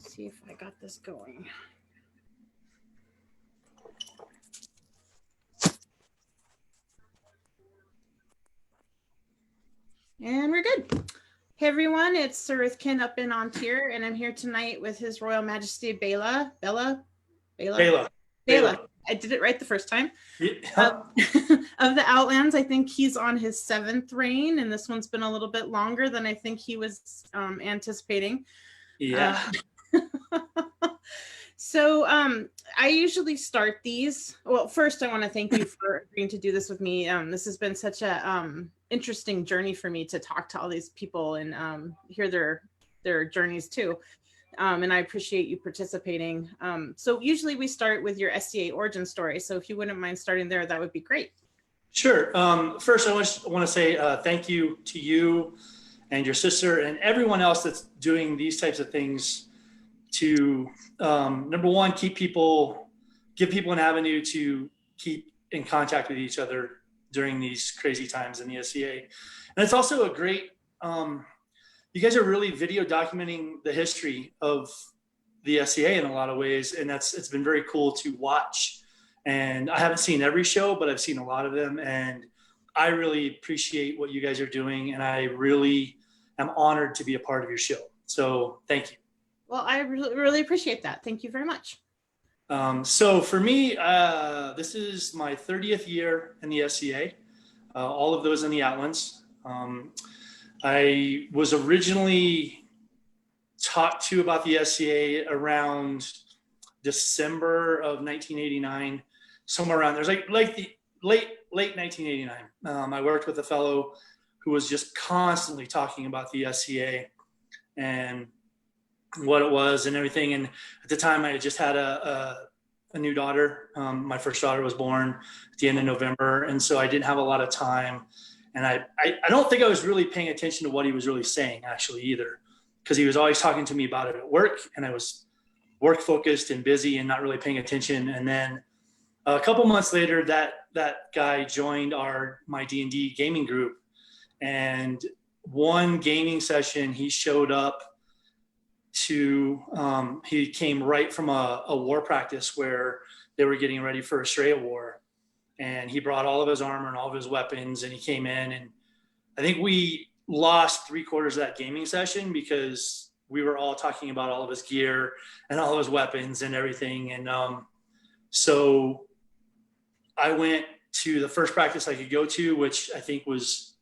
See if I got this going. And we're good. Hey everyone, it's Sir Ruthkin up in Ontier, and I'm here tonight with His Royal Majesty Bela. Bela. I did it right the first time. Yeah. Of the Outlands, I think he's on his 7th reign, and this one's been a little bit longer than I think he was anticipating. Yeah. So I usually start these. Well, first I want to thank you for agreeing to do this with me. This has been such a interesting journey for me to talk to all these people and hear their journeys too. And I appreciate you participating. So usually we start with your SCA origin story. So if you wouldn't mind starting there, that would be great. Sure. First, I want to say thank you to you and your sister and everyone else that's doing these types of things to, number one, give people an avenue to keep in contact with each other during these crazy times in the SCA. And it's also a great, you guys are really video documenting the history of the SCA in a lot of ways. And it's been very cool to watch. And I haven't seen every show, but I've seen a lot of them. And I really appreciate what you guys are doing. And I really am honored to be a part of your show. So thank you. Well, I really appreciate that. Thank you very much. So for me, this is my 30th year in the SCA, all of those in the Outlands. I was originally talked to about the SCA around December of 1989, somewhere around there's like the late 1989. I worked with a fellow who was just constantly talking about the SCA and what it was and everything. And at the time I had just had a new daughter. My first daughter was born at the end of November. And so I didn't have a lot of time. And I don't think I was really paying attention to what he was really saying actually either, because he was always talking to me about it at work and I was work focused and busy and not really paying attention. And then a couple months later, that guy joined my D&D gaming group, and one gaming session he showed up to, he came right from a war practice where they were getting ready for Australia War. And he brought all of his armor and all of his weapons, and he came in, and I think we lost 3/4 of that gaming session because we were all talking about all of his gear and all of his weapons and everything. And so I went to the first practice I could go to, which I think was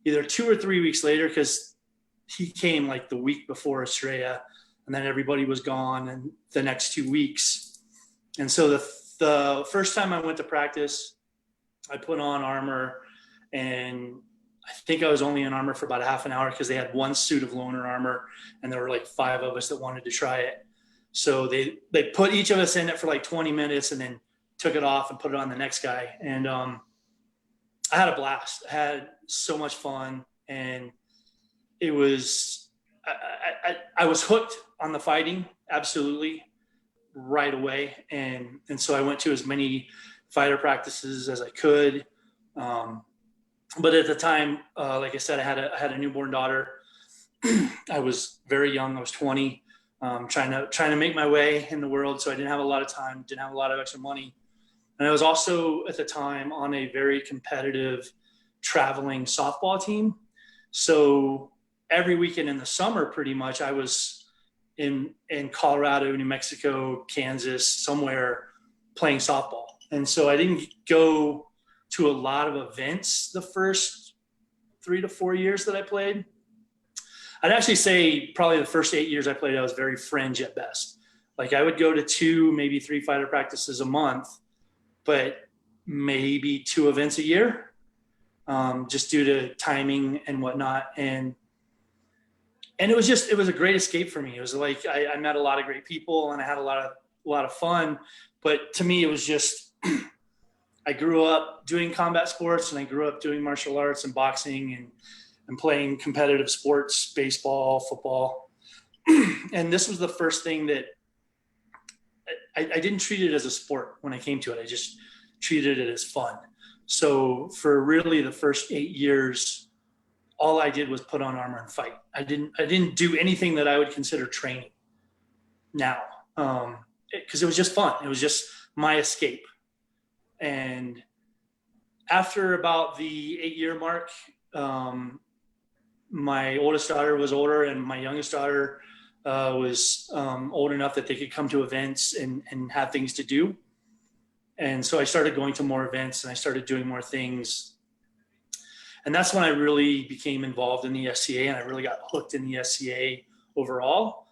either 2 or 3 weeks later, because he came like the week before Australia, and then everybody was gone and the next 2 weeks. And so the first time I went to practice, I put on armor, and I think I was only in armor for about a half an hour because they had one suit of loner armor and there were like 5 of us that wanted to try it. So they put each of us in it for like 20 minutes and then took it off and put it on the next guy. And I had a blast. I had so much fun, and it was, I was hooked on the fighting, absolutely, right away. And so I went to as many fighter practices as I could. But at the time, like I said, I had a newborn daughter. I was very young. I was 20, trying to make my way in the world. So I didn't have a lot of time, didn't have a lot of extra money. And I was also at the time on a very competitive traveling softball team. So every weekend in the summer, pretty much, I was in Colorado, New Mexico, Kansas, somewhere playing softball. And so I didn't go to a lot of events the first 3 to 4 years that I played. I'd actually say probably the first 8 years I played, I was very fringe at best. Like I would go to 2, maybe 3 fighter practices a month, but maybe 2 events a year, just due to timing and whatnot. And it was a great escape for me. It was like, I met a lot of great people and I had a lot of fun, but to me, it was just, I grew up doing combat sports, and I grew up doing martial arts and boxing and playing competitive sports, baseball, football. And this was the first thing that I didn't treat it as a sport when I came to it. I just treated it as fun. So for really the first 8 years, all I did was put on armor and fight. I didn't do anything that I would consider training. now, because it was just fun. It was just my escape. And after about the 8-year mark, my oldest daughter was older, and my youngest daughter was old enough that they could come to events and have things to do. And so I started going to more events, and I started doing more things. And that's when I really became involved in the SCA, and I really got hooked in the SCA overall.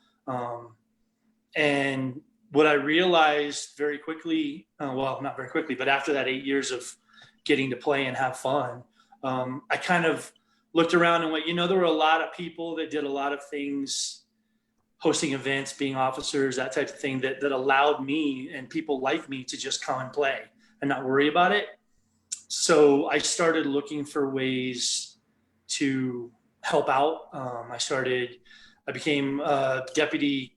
And what I realized very quickly, well, not very quickly, but after that 8 years of getting to play and have fun, I kind of looked around and went, there were a lot of people that did a lot of things, hosting events, being officers, that type of thing, that allowed me and people like me to just come and play and not worry about it. So I started looking for ways to help out. I became deputy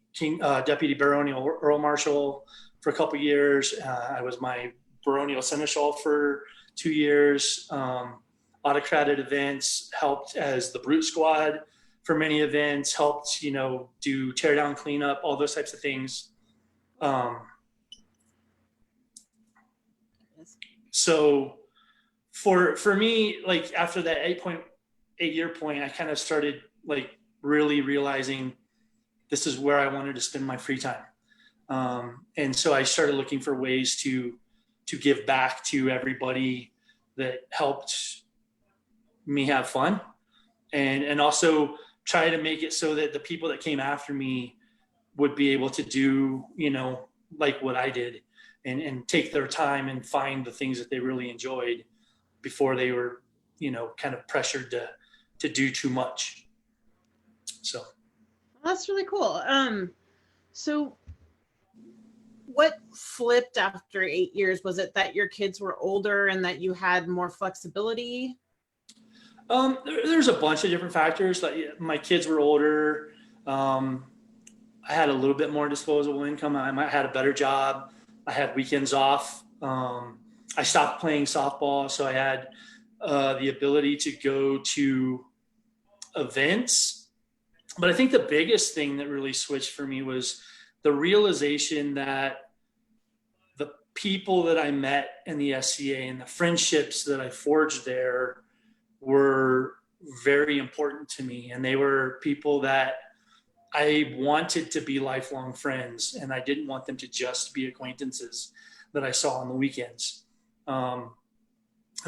baronial earl marshal for a couple of years. I was my baronial seneschal for 2 years. Autocrated events, helped as the brute squad for many events, helped, do tear down, cleanup, all those types of things. So for me, like after that 8.8-year point, I kind of started like really realizing this is where I wanted to spend my free time. And so I started looking for ways to give back to everybody that helped me have fun, and also try to make it so that the people that came after me would be able to do, like what I did, and take their time and find the things that they really enjoyed before they were, kind of pressured to do too much. So that's really cool. So what flipped after 8 years? Was it that your kids were older and that you had more flexibility? There's a bunch of different factors. Like my kids were older. I had a little bit more disposable income. I had a better job. I had weekends off. I stopped playing softball, so I had the ability to go to events. But I think the biggest thing that really switched for me was the realization that the people that I met in the SCA and the friendships that I forged there were very important to me. And they were people that I wanted to be lifelong friends, and I didn't want them to just be acquaintances that I saw on the weekends. And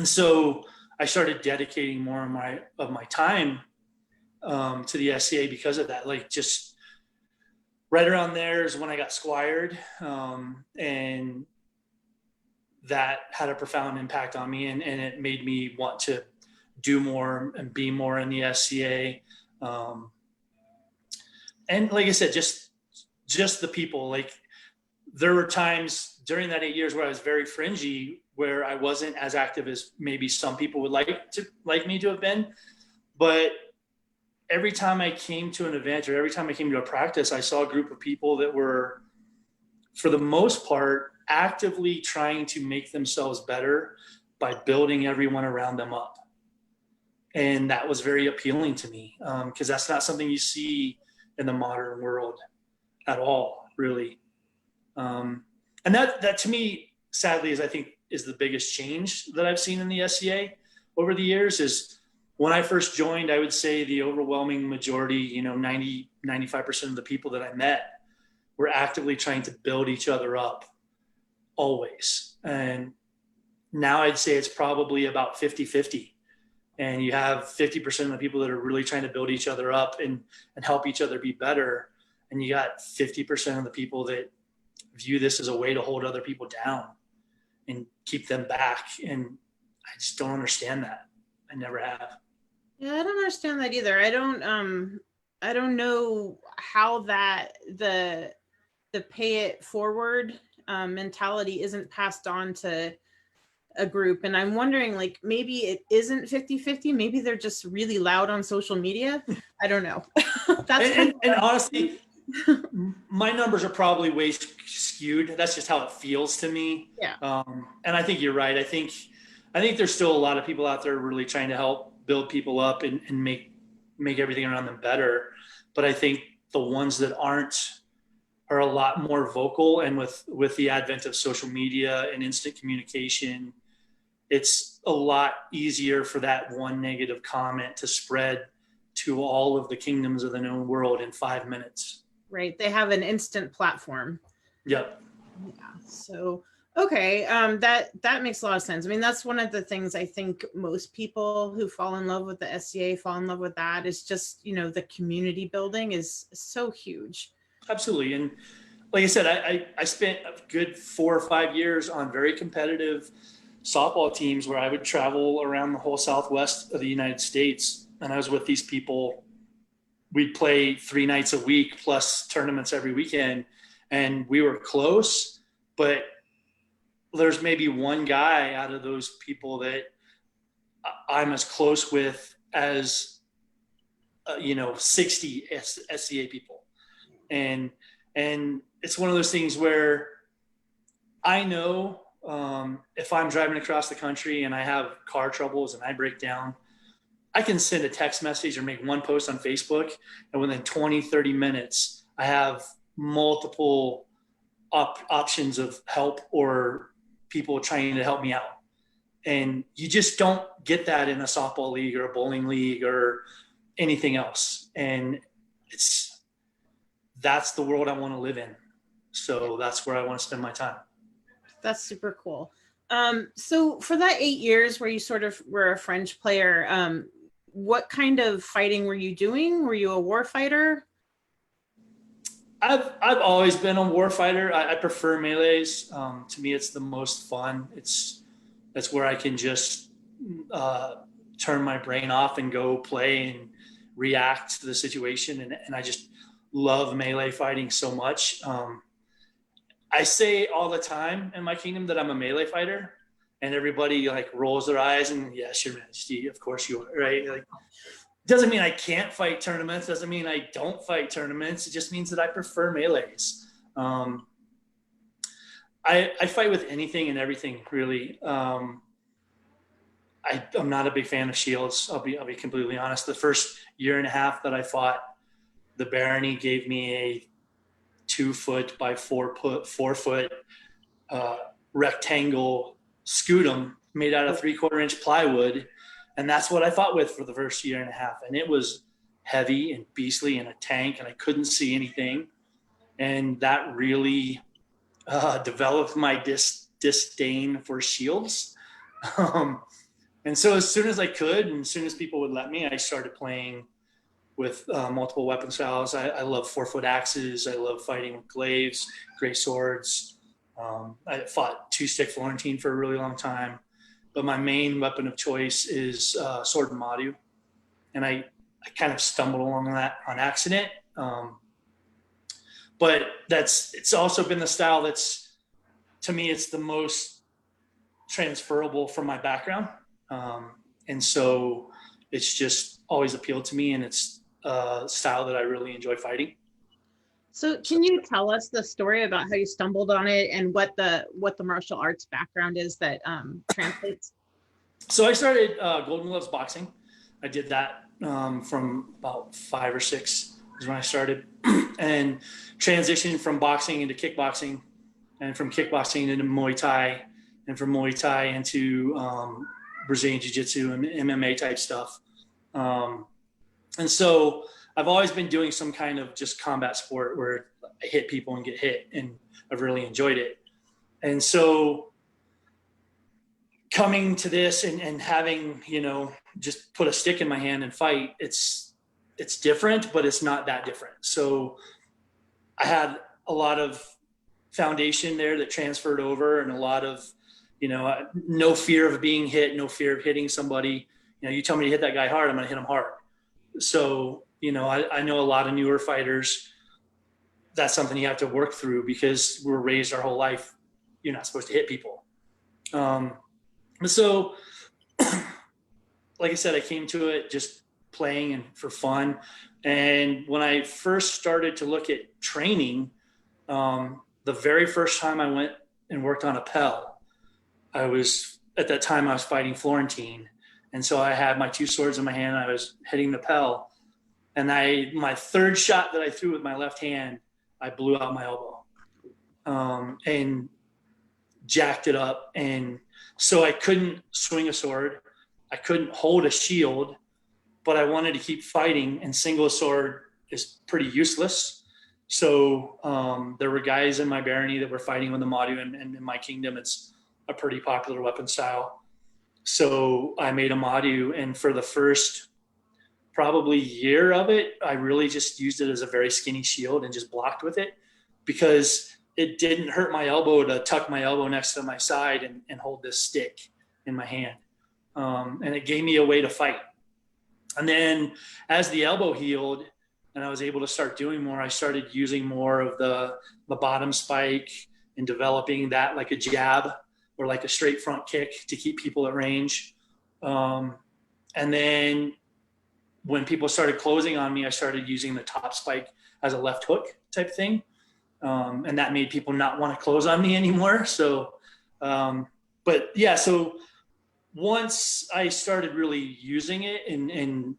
so I started dedicating more of my time to the SCA because of that. Like just right around there is when I got squired, and that had a profound impact on me, and it made me want to do more and be more in the SCA. And like I said, just the people. Like there were times during that 8 years where I was very fringy, where I wasn't as active as maybe some people would like me to have been. But every time I came to an event or every time I came to a practice, I saw a group of people that were, for the most part, actively trying to make themselves better by building everyone around them up. And that was very appealing to me, because that's not something you see in the modern world at all, really. And that to me, sadly, I think is the biggest change that I've seen in the SCA over the years. Is when I first joined, I would say the overwhelming majority, 90, 95% of the people that I met were actively trying to build each other up always. And now I'd say it's probably about 50-50. And you have 50% of the people that are really trying to build each other up and help each other be better. And you got 50% of the people that view this as a way to hold other people down and keep them back. And I just don't understand that. I never have. Yeah, I don't understand that either. I don't know how that the pay it forward mentality isn't passed on to a group. And I'm wondering, like, maybe it isn't 50-50. Maybe they're just really loud on social media. I don't know. and honestly, my numbers are probably way skewed. That's just how it feels to me. Yeah. And I think you're right. I think there's still a lot of people out there really trying to help build people up and make everything around them better. But I think the ones that aren't are a lot more vocal, and with the advent of social media and instant communication, it's a lot easier for that one negative comment to spread to all of the kingdoms of the known world in 5 minutes. Right. They have an instant platform. Yep. Yeah. So, okay. That makes a lot of sense. I mean, that's one of the things I think most people who fall in love with the SCA fall in love with, that is just, the community building is so huge. Absolutely. And like I said, I spent a good 4 or 5 years on very competitive softball teams where I would travel around the whole Southwest of the United States. And I was with these people. We'd play 3 nights a week plus tournaments every weekend. And we were close, but there's maybe one guy out of those people that I'm as close with as, 60 SCA people. And it's one of those things where I know, if I'm driving across the country and I have car troubles and I break down, I can send a text message or make one post on Facebook, and within 20, 30 minutes, I have multiple options of help or people trying to help me out. And you just don't get that in a softball league or a bowling league or anything else. And that's the world I want to live in. So that's where I want to spend my time. That's super cool. So for that 8 years where you sort of were a French player, what kind of fighting were you doing? Were you a war fighter? I've always been a war fighter. I prefer melees. To me, it's the most fun. That's where I can just turn my brain off and go play and react to the situation. And I just love melee fighting so much. I say all the time in my kingdom that I'm a melee fighter, and everybody like rolls their eyes and, yes, Your Majesty, of course you are, right? Like, doesn't mean I can't fight tournaments. Doesn't mean I don't fight tournaments. It just means that I prefer melees. I fight with anything and everything, really. I'm not a big fan of shields. I'll be completely honest. The first year and a half that I fought, the barony gave me a 2 foot by 4 foot rectangle scutum made out of 3/4 inch plywood. And that's what I fought with for the first year and a half. And it was heavy and beastly in a tank, and I couldn't see anything. And that really developed my disdain for shields. And so as soon as I could, and as soon as people would let me, I started playing with multiple weapon styles. I love 4-foot axes. I love fighting with glaives, great swords. I fought 2-stick Florentine for a really long time, but my main weapon of choice is sword and madu. And I kind of stumbled along that on accident. But it's also been the style that's, to me, it's the most transferable from my background. And so it's just always appealed to me, and it's a style that I really enjoy fighting. So can you tell us the story about how you stumbled on it and what the martial arts background is that translates? So I started Golden Gloves boxing. I did that from about 5 or 6 is when I started, and transitioned from boxing into kickboxing, and from kickboxing into Muay Thai, and from Muay Thai into Brazilian Jiu-Jitsu and MMA type stuff. And so I've always been doing some kind of just combat sport where I hit people and get hit, and I've really enjoyed it. And so coming to this and having, just put a stick in my hand and fight, it's different, but it's not that different. So I had a lot of foundation there that transferred over, and a lot of, no fear of being hit, no fear of hitting somebody. You tell me to hit that guy hard, I'm going to hit him hard. So, I know a lot of newer fighters, that's something you have to work through because we're raised our whole life, you're not supposed to hit people. So, like I said, I came to it just playing and for fun. And when I first started to look at training, the very first time I went and worked on a Pell, at that time I was fighting Florentine. And so I had my 2 swords in my hand, and I was hitting the Pell. And my third shot that I threw with my left hand, I blew out my elbow, and jacked it up. And so I couldn't swing a sword. I couldn't hold a shield, but I wanted to keep fighting, and single sword is pretty useless. So there were guys in my barony that were fighting with the Madu, and in my kingdom, it's a pretty popular weapon style. So I made a Madu, and for the first probably year of it, I really just used it as a very skinny shield and just blocked with it, because it didn't hurt my elbow to tuck my elbow next to my side and hold this stick in my hand. And it gave me a way to fight. And then as the elbow healed and I was able to start doing more, I started using more of the bottom spike and developing that like a jab or like a straight front kick to keep people at range. And then when people started closing on me, I started using the top spike as a left hook type thing. And that made people not want to close on me anymore. So, but yeah, so once I started really using it and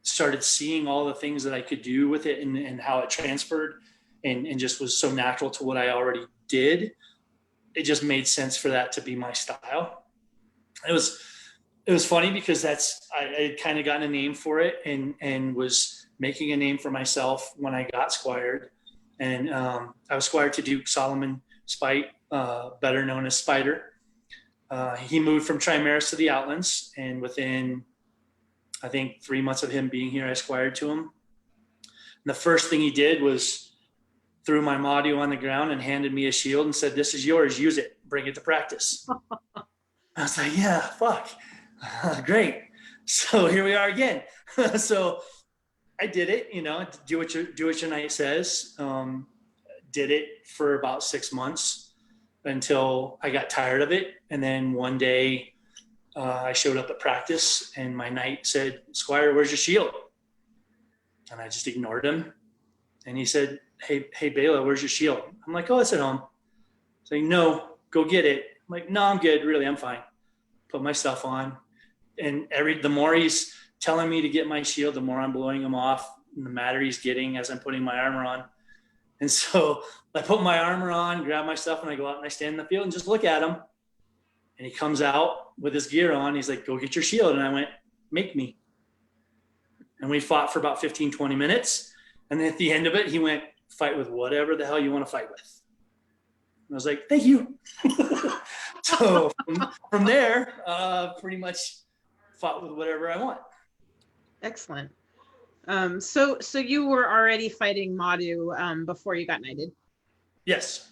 started seeing all the things that I could do with it and how it transferred and just was so natural to what I already did, it just made sense for that to be my style. It was funny because I had kind of gotten a name for it and was making a name for myself when I got squired. And I was squired to Duke Solomon Spite, better known as Spider. He moved from Trimaris to the Outlands, and within, I think, 3 months of him being here, I squired to him. And the first thing he did was threw my Madu on the ground and handed me a shield and said, "This is yours, use it, bring it to practice." I was like, yeah, fuck, great. So here we are again. So I did it, do what your knight says. Did it for about 6 months until I got tired of it. And then one day I showed up at practice and my knight said, "Squire, where's your shield?" And I just ignored him. And he said, hey, Bela, where's your shield? I'm like, "Oh, it's at home." He's like, "No, go get it." I'm like, "No, I'm good. Really, I'm fine." Put my stuff on. And the more he's telling me to get my shield, the more I'm blowing him off, and the madder he's getting as I'm putting my armor on. And so I put my armor on, grab my stuff, and I go out and I stand in the field and just look at him. And he comes out with his gear on. He's like, "Go get your shield." And I went, "Make me." And we fought for about 15, 20 minutes. And then at the end of it, he went, "Fight with whatever the hell you want to fight with." And I was like, "Thank you." So from there, pretty much fought with whatever I want. Excellent. So you were already fighting Madu before you got knighted? Yes.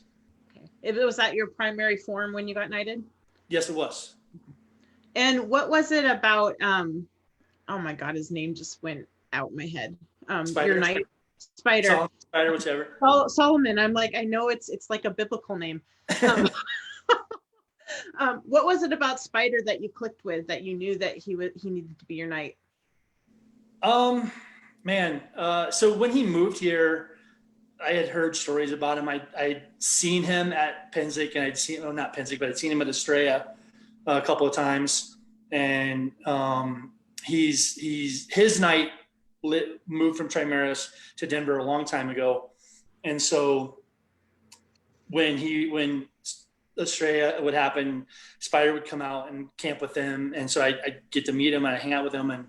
Okay. Was that your primary form when you got knighted? Yes, it was. And what was it about? Oh my God, his name just went out my head. Your knight, Spider. Spider, whichever. Solomon. I'm like, I know it's like a biblical name. What was it about Spider that you clicked with, that you knew that he needed to be your knight? So when he moved here, I had heard stories about him. I'd seen him at Penzik, and not Penzik, but I'd seen him at Estrella a couple of times. And his knight moved from Trimaris to Denver a long time ago. And so when Estrella would happen, Spider would come out and camp with them. And so I'd get to meet him and I'd hang out with him. And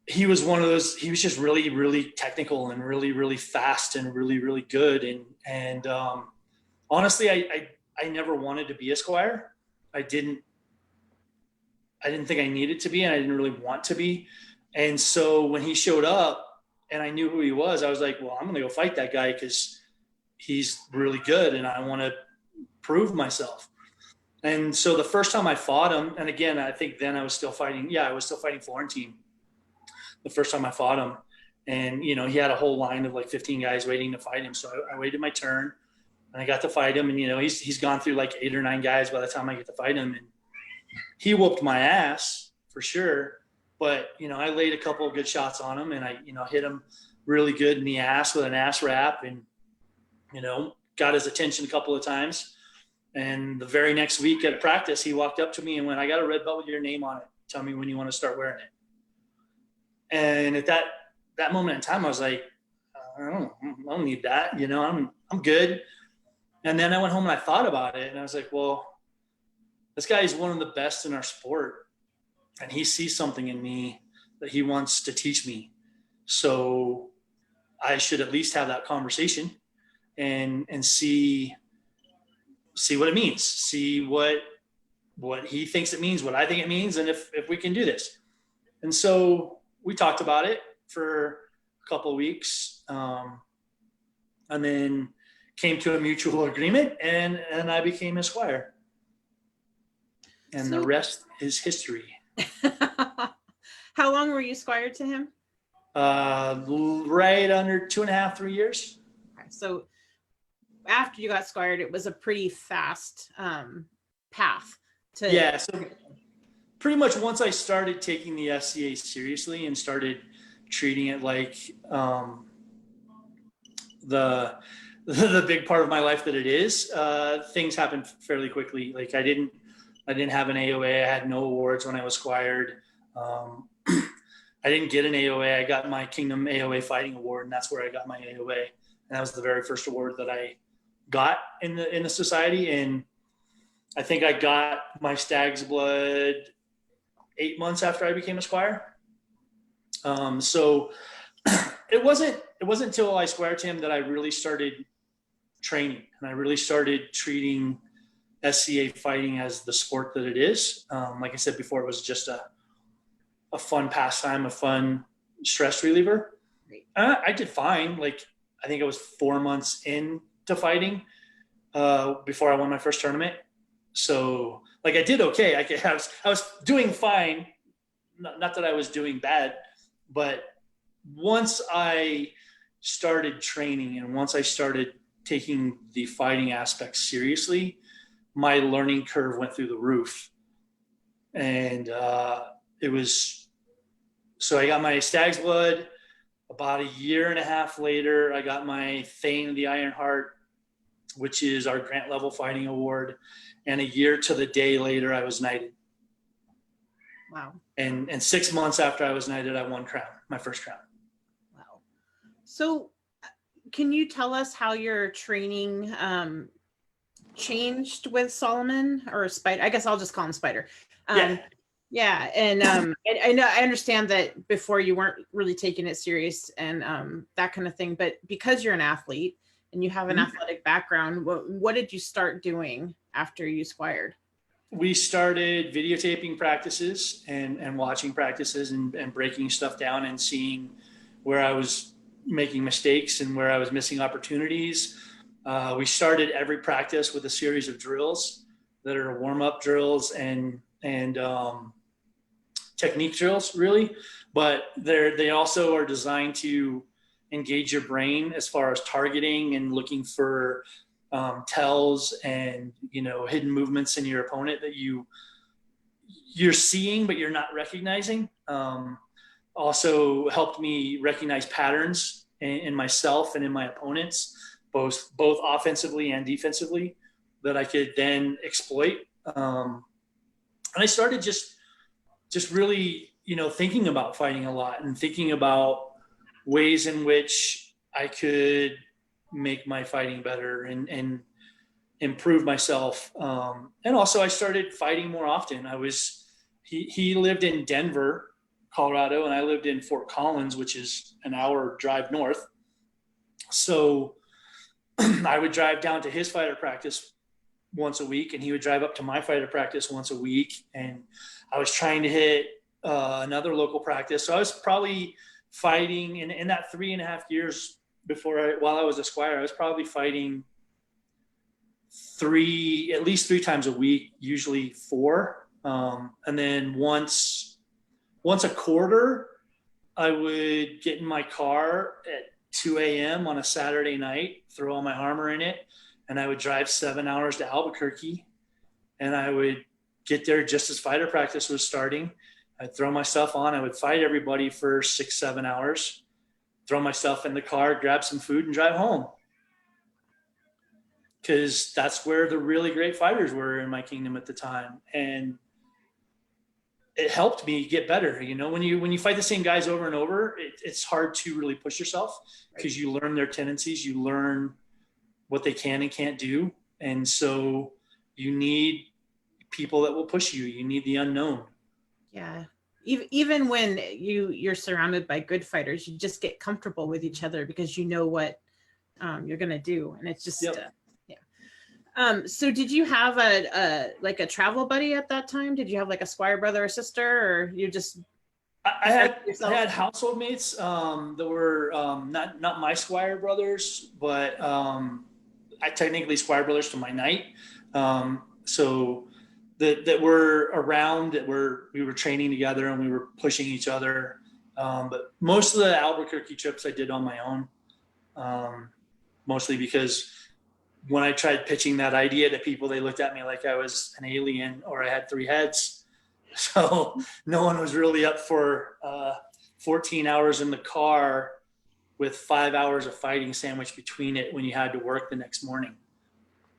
he was one of those, he was just really, really technical and really, really fast and really, really good. And honestly, I never wanted to be a squire. I didn't think I needed to be, and I didn't really want to be. And so when he showed up and I knew who he was, I was like, well, I'm going to go fight that guy because he's really good and I want to prove myself. And so the first time I fought him, and again, I think then I was still fighting Florentine the first time I fought him. And, he had a whole line of like 15 guys waiting to fight him. So I waited my turn and I got to fight him. And, he's gone through like 8 or 9 guys by the time I get to fight him. And he whooped my ass for sure. But, I laid a couple of good shots on him and I, hit him really good in the ass with an ass wrap and, got his attention a couple of times. And the very next week at practice, he walked up to me and went, "I got a red belt with your name on it. Tell me when you want to start wearing it." And at that moment in time, I was like, I don't need that. I'm good. And then I went home and I thought about it and I was like, well, this guy is one of the best in our sport and he sees something in me that he wants to teach me. So I should at least have that conversation and see what it means, see what he thinks it means, what I think it means, and if we can do this. And so we talked about it for a couple of weeks, and then came to a mutual agreement, and I became a squire. And the rest is history. How long were you squire to him? Right under 2.5, 3 years. Okay, so after you got squired, it was a pretty fast path to. Yeah. So pretty much once I started taking the SCA seriously and started treating it like the big part of my life that it is, things happened fairly quickly. Like I didn't have an AOA. I had no awards when I was squired. I didn't get an AOA. I got my Kingdom AOA Fighting Award, and that's where I got my AOA. And that was the very first award that I got in the society. And I think I got my Stag's Blood 8 months after I became a squire. So it wasn't until I squired to him that I really started training and I really started treating SCA fighting as the sport that it is. Like I said before, it was just a fun pastime, a fun stress reliever. I did fine. Like I think I was 4 months into fighting before I won my first tournament. So like I did okay. I was doing fine. Not that I was doing bad, but once I started training and once I started taking the fighting aspect seriously, my learning curve went through the roof. And so I got my Stag's Blood. About a year and a half later, I got my Thane of the Iron Heart, which is our grant level fighting award. And a year to the day later, I was knighted. Wow. And 6 months after I was knighted, I won crown, my first crown. Wow. So can you tell us how your training changed with Solomon or Spider? I guess I'll just call him Spider. Yeah. And I know, I understand that before you weren't really taking it serious and that kind of thing, but because you're an athlete and you have an athletic background, what did you start doing after you squired? We started videotaping practices and watching practices and breaking stuff down and seeing where I was making mistakes and where I was missing opportunities. We started every practice with a series of drills that are warm-up drills and technique drills, really, but they also are designed to engage your brain as far as targeting and looking for tells and hidden movements in your opponent that you're seeing but you're not recognizing. Also helped me recognize patterns in myself and in my opponents, both offensively and defensively, that I could then exploit. And I started just really, thinking about fighting a lot and thinking about ways in which I could make my fighting better and improve myself. And also I started fighting more often. He lived in Denver, Colorado, and I lived in Fort Collins, which is an hour drive north. So I would drive down to his fighter practice once a week, and he would drive up to my fighter practice once a week. And I was trying to hit another local practice. So I was probably fighting in that 3.5 years while I was a squire, I was probably fighting at least three times a week, usually 4. And then once a quarter, I would get in my car at 2 a.m. on a Saturday night, throw all my armor in it, and I would drive 7 hours to Albuquerque, and I would get there just as fighter practice was starting. I'd throw my stuff on. I would fight everybody for 6-7 hours, throw my stuff in the car, grab some food, and drive home. Because that's where the really great fighters were in my kingdom at the time. And it helped me get better. You know, when you fight the same guys over and over, it's hard to really push yourself because you learn their tendencies, you learn what they can and can't do, and so you need people that will push you. You need the unknown. Yeah. Even when you're surrounded by good fighters, you just get comfortable with each other because you know what you're gonna do, and it's just Yep. yeah. So did you have a like a travel buddy at that time? Did you have like a squire brother or sister, or you just I had household mates that were not my Squire brothers, but I technically Squire brothers to my knight. So that were around, that we were training together and we were pushing each other. But most of the Albuquerque trips I did on my own, mostly because when I tried pitching that idea to people, they looked at me like I was an alien or I had three heads. So no one was really up for 14 hours in the car with 5 hours of fighting sandwiched between it when you had to work the next morning.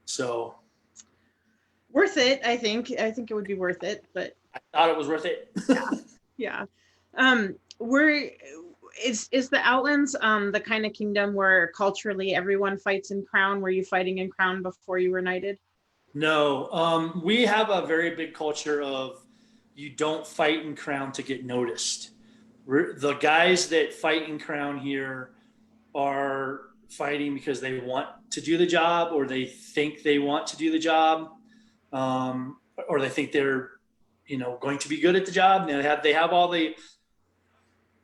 So worth it. I think it would be worth it, but I thought it was worth it. yeah. Where is the Outlands the kind of kingdom where culturally everyone fights in Crown? Were you fighting in Crown before you were knighted? No, we have a very big culture of you don't fight in Crown to get noticed. The guys that fight in Crown here are fighting because they want to do the job, or they think they want to do the job, or they think they're going to be good at the job. They have all the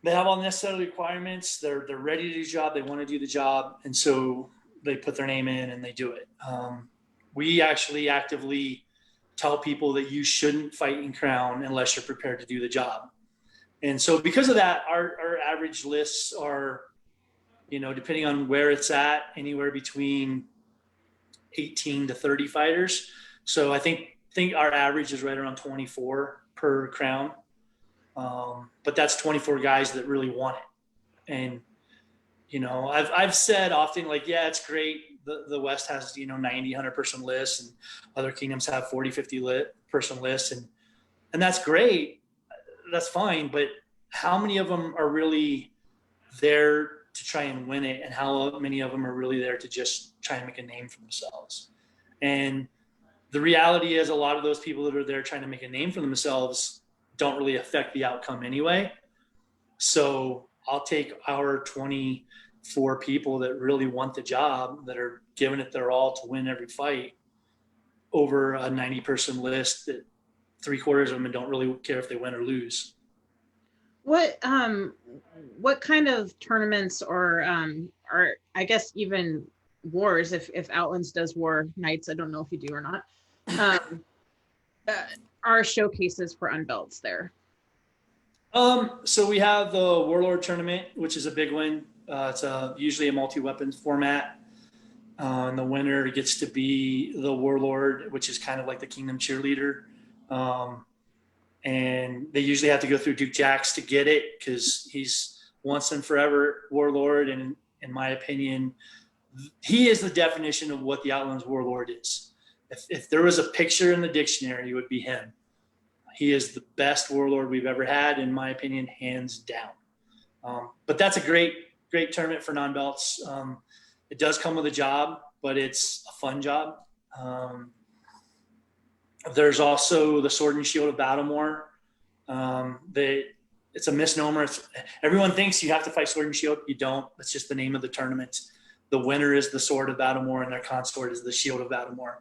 necessary requirements. They're ready to do the job. They want to do the job, and so they put their name in and they do it. We actually actively tell people that you shouldn't fight in Crown unless you're prepared to do the job. And so because of that, our average lists are, depending on where it's at, anywhere between 18 to 30 fighters. So I think our average is right around 24 per Crown. But that's 24 guys that really want it. And, I've said often, like, yeah, it's great. The West has, 90, 100 person lists, and other kingdoms have 40, 50 person lists. And that's great. That's fine. But how many of them are really there to try and win it? And how many of them are really there to just try and make a name for themselves? And the reality is a lot of those people that are there trying to make a name for themselves don't really affect the outcome anyway. So I'll take our 24 people that really want the job, that are giving it their all to win every fight, over a 90-person list that 3/4 of them don't really care if they win or lose. What kind of tournaments or I guess even wars, if Outlands does war nights, I don't know if you do or not, um, are showcases for unbelts there? So we have the Warlord tournament, which is a big one. It's usually a multi-weapons format. And the winner gets to be the Warlord, which is kind of like the Kingdom cheerleader. And they usually have to go through Duke Jax to get it because he's once and forever Warlord. And in my opinion, he is the definition of what the Outlands Warlord is. If there was a picture in the dictionary, it would be him. He is the best Warlord we've ever had, in my opinion, hands down. But that's a great tournament for non-belts. It does come with a job, but it's a fun job. There's also the Sword and Shield of Battlemore. It's a misnomer. Everyone thinks you have to fight Sword and Shield. You don't. That's just the name of the tournament. The winner is the Sword of Battlemore, and their consort is the Shield of Battlemore.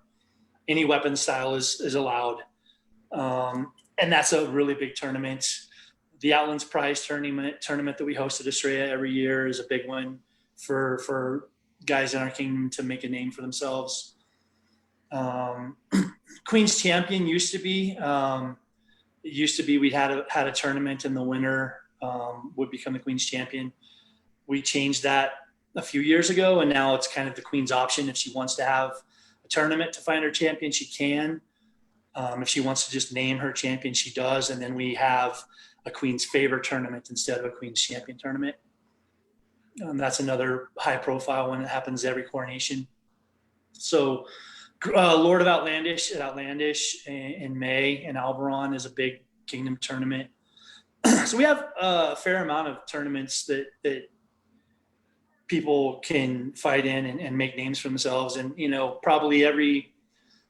Any weapon style is allowed. And that's a really big tournament. The Outlands Prize tournament that we host at Estrella every year is a big one for guys in our kingdom to make a name for themselves. Queen's Champion used to be. We had a tournament, and the winner would become the Queen's Champion. We changed that a few years ago, and now it's kind of the Queen's option. If she wants to have a tournament to find her champion, she can. If she wants to just name her champion, she does. And then we have a Queen's Favor tournament instead of a Queen's Champion tournament. That's another high profile one that happens every coronation. So Lord of Outlandish at Outlandish in May, and Alberon is a big Kingdom tournament. So we have a fair amount of tournaments that people can fight in and make names for themselves. And, probably every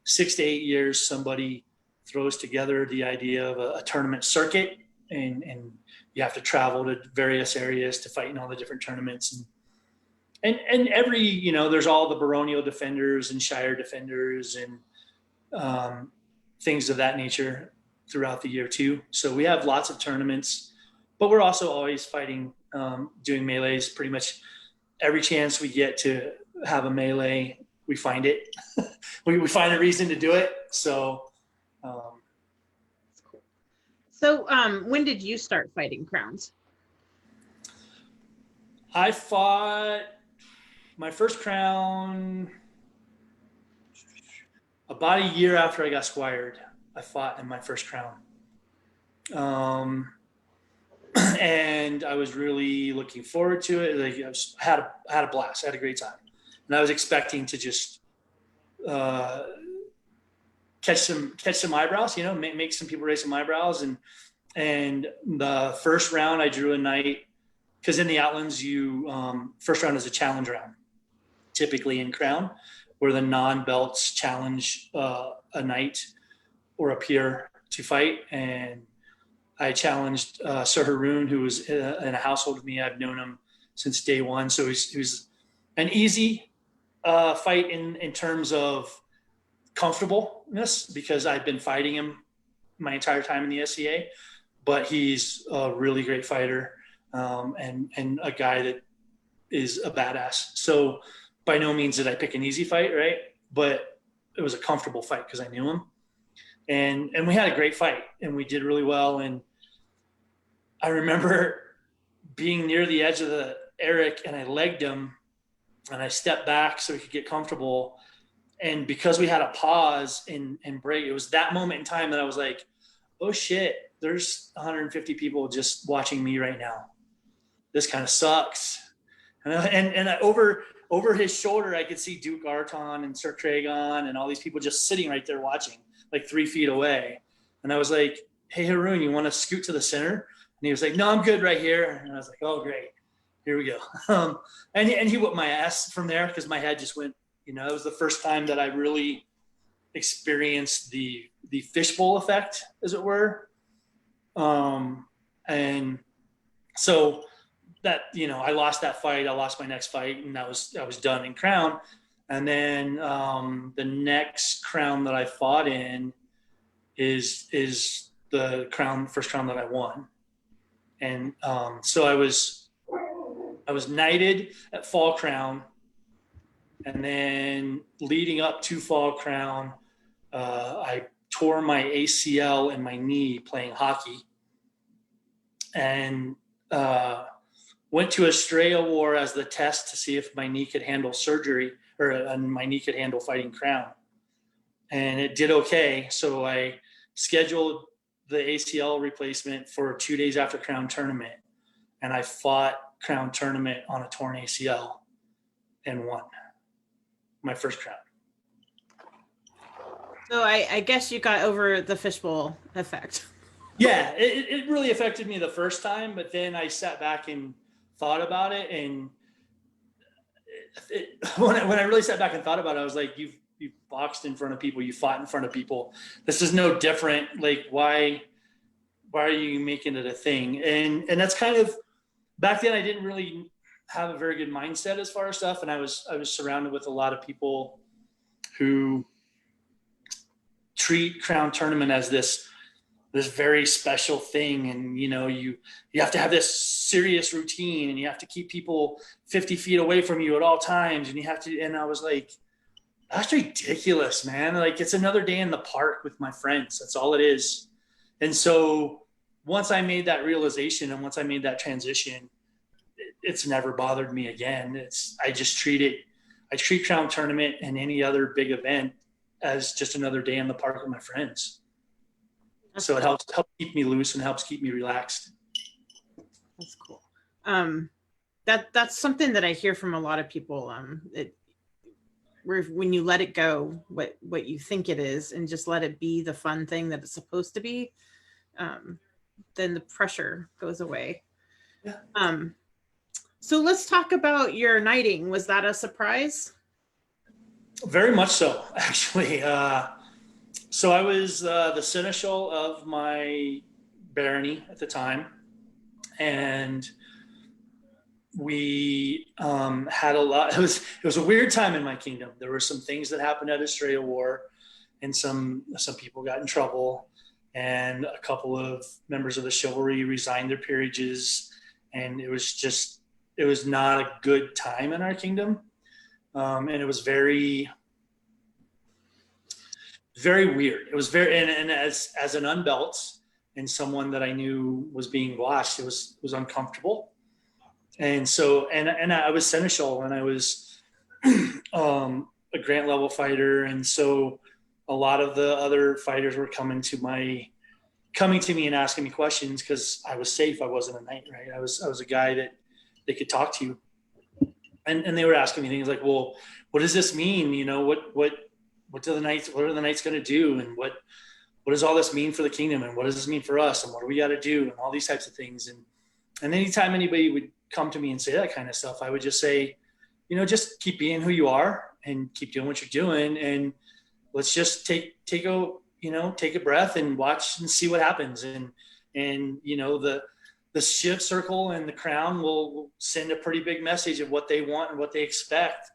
6 to 8 years, somebody throws together the idea of a tournament circuit, and you have to travel to various areas to fight in all the different tournaments. And every, there's all the baronial defenders and shire defenders and things of that nature throughout the year too. So we have lots of tournaments, but we're also always fighting, doing melees pretty much every chance we get to have a melee. We find it. we find a reason to do it. So, That's cool. So when did you start fighting crowns? I fought my first crown about a year after I got squired. I fought in my first crown. And I was really looking forward to it. Like, I had a blast. I had a great time. And I was expecting to just catch some eyebrows, make some people raise some eyebrows. And the first round I drew a knight, because in the Outlands, first round is a challenge round, typically in Crown, where the non-belts challenge a knight or a peer to fight. And I challenged Sir Haroon, who was in a household with me. I've known him since day one. So he was an easy fight in terms of comfortableness, because I've been fighting him my entire time in the SCA. But he's a really great fighter, and a guy that is a badass. So by no means did I pick an easy fight, right? But it was a comfortable fight because I knew him. And we had a great fight, and we did really well. And I remember being near the edge of the Eric, and I legged him, and I stepped back so he could get comfortable. And because we had a pause and break, it was that moment in time that I was like, oh shit, there's 150 people just watching me right now. This kind of sucks. And over his shoulder, I could see Duke Arton and Sir Kragon and all these people just sitting right there watching, like 3 feet away. And I was like, hey, Haroon, you want to scoot to the center? And he was like, no, I'm good right here. And I was like, oh, great. Here we go. And he whipped my ass from there, because my head just went, it was the first time that I really experienced the fishbowl effect, as it were. And so that, I lost that fight. I lost my next fight, and I was done in Crown. And then the next Crown that I fought in is the first crown that I won. And so I was knighted at Fall Crown, and then leading up to Fall Crown, I tore my ACL in my knee playing hockey, and went to Estrella War as the test to see if my knee could handle surgery, or my knee could handle fighting Crown. And it did okay. So I scheduled the ACL replacement for 2 days after Crown tournament. And I fought Crown tournament on a torn ACL and won my first Crown. So I guess you got over the fishbowl effect. Yeah, it really affected me the first time, but then I sat back and thought about it. And when I really sat back and thought about it, I was like, you've boxed in front of people, you fought in front of people. This is no different. Like, why are you making it a thing? And that's kind of, back then I didn't really have a very good mindset as far as stuff. And I was surrounded with a lot of people who treat Crown tournament as this very special thing. And, you have to have this serious routine, and you have to keep people 50 feet away from you at all times. And I was like, that's ridiculous, man. Like, it's another day in the park with my friends. That's all it is. And so once I made that realization, and once I made that transition, it's never bothered me again. I treat Crown tournament and any other big event as just another day in the park with my friends. So it helps keep me loose and helps keep me relaxed. That's cool. That's something that I hear from a lot of people. When you let it go, what you think it is, and just let it be the fun thing that it's supposed to be, then the pressure goes away. Yeah. So let's talk about your knighting. Was that a surprise? Very much so, actually. So I was the seneschal of my barony at the time, and we had a lot. It was a weird time in my kingdom. There were some things that happened at Australia War, and some people got in trouble, and a couple of members of the chivalry resigned their peerages, and it was not a good time in our kingdom, and it was very very weird. It was very and as an unbelt and someone that I knew was being watched, it was uncomfortable. And so and I was seneschal and I was a grant level fighter, and so a lot of the other fighters were coming to me and asking me questions because I was safe. I wasn't a knight, right? I was a guy that they could talk to, and they were asking me things like, well, what does this mean? You know, what are the knights going to do, and what does all this mean for the kingdom, and what does this mean for us, and what do we got to do, and all these types of things. And anytime anybody would come to me and say that kind of stuff, I would just say, you know, just keep being who you are and keep doing what you're doing, and let's just take a breath and watch and see what happens. And you know, the shift circle and the crown will send a pretty big message of what they want and what they expect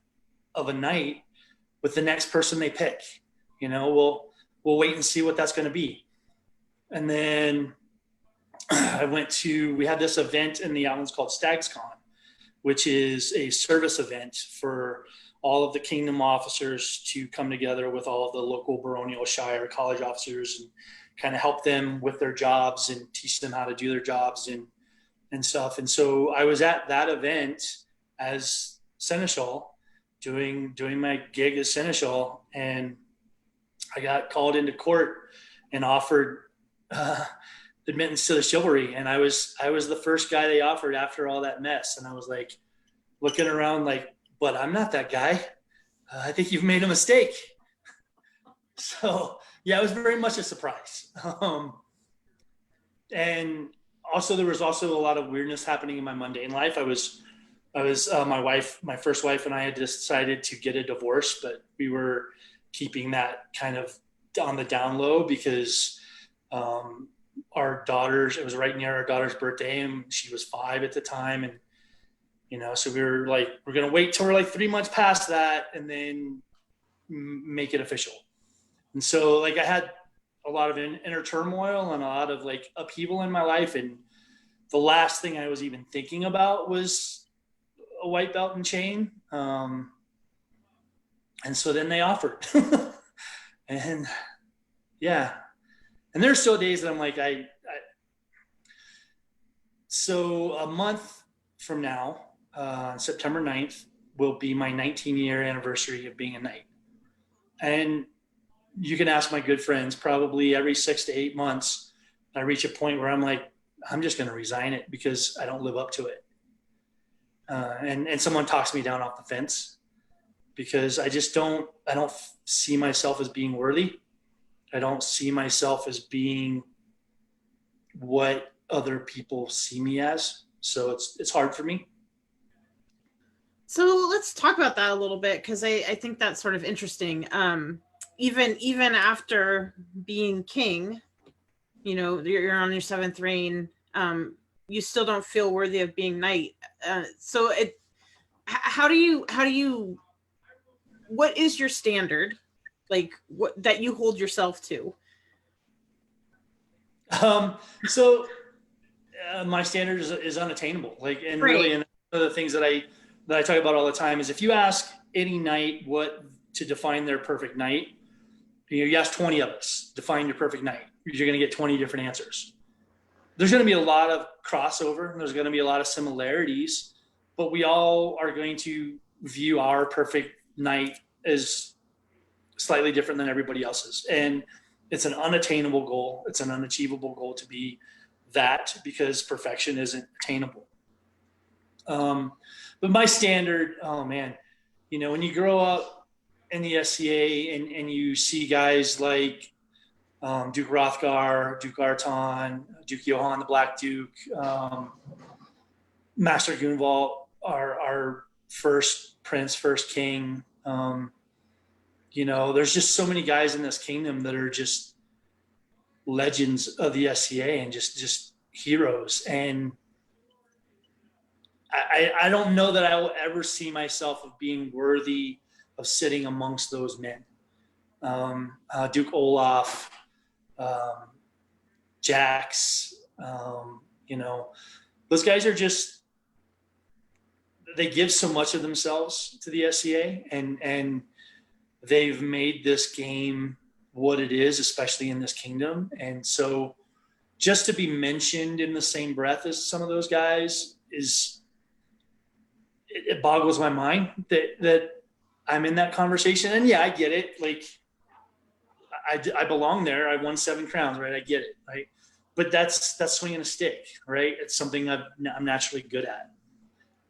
of a knight with the next person they pick. You know, we'll wait and see what that's going to be. And then we had this event in the Outlands called Stags Con, which is a service event for all of the kingdom officers to come together with all of the local baronial shire college officers and kind of help them with their jobs and teach them how to do their jobs and stuff. And so I was at that event as seneschal, doing my gig as seneschal, and I got called into court and offered admittance to the chivalry, and I was the first guy they offered after all that mess. And I was like looking around like, but I'm not that guy. I think you've made a mistake. So yeah, it was very much a surprise. And also there was also a lot of weirdness happening in my mundane life. I was my first wife and I had decided to get a divorce, but we were keeping that kind of on the down low because our daughters, it was right near our daughter's birthday, and she was 5 at the time. And, you know, so we were like, we're going to wait till we're like 3 months past that and then make it official. And so like I had a lot of inner turmoil and a lot of like upheaval in my life. And the last thing I was even thinking about was a white belt and chain. And so then they offered. And yeah. And there's still days that I'm like, so a month from now, September 9th, will be my 19-year anniversary of being a knight. And you can ask my good friends, probably every 6 to 8 months, I reach a point where I'm like, I'm just going to resign it because I don't live up to it. And someone talks me down off the fence because I don't see myself as being worthy. I don't see myself as being what other people see me as. So it's hard for me. So let's talk about that a little bit, because I think that's sort of interesting. Even after being king, you know, you're on your 7th reign, you still don't feel worthy of being knight. So how do you what is your standard, like what that you hold yourself to? So my standard is unattainable. Like, and Right. really, and one of the things that I talk about all the time is if you ask any knight what to define their perfect knight, you ask 20 of us, define your perfect knight. You're going to get 20 different answers. There's going to be a lot of crossover, and there's going to be a lot of similarities, but we all are going to view our perfect knight as slightly different than everybody else's. And it's an unattainable goal. It's an unachievable goal to be that, because perfection isn't attainable. But my standard, oh man, you know, when you grow up in the SCA and you see guys like Duke Rothgar, Duke Arton, Duke Johann the Black Duke, Master Gunvald, our first prince, first king. There's just so many guys in this kingdom that are just legends of the SCA and just heroes. And I don't know that I will ever see myself of being worthy of sitting amongst those men. Duke Olaf, Jax, those guys are just, they give so much of themselves to the SCA, and they've made this game what it is, especially in this kingdom. And so just to be mentioned in the same breath as some of those guys it boggles my mind that I'm in that conversation. And yeah, I get it. Like I belong there. I won 7 crowns, right? I get it. Right. But that's swinging a stick, right? It's something I'm naturally good at.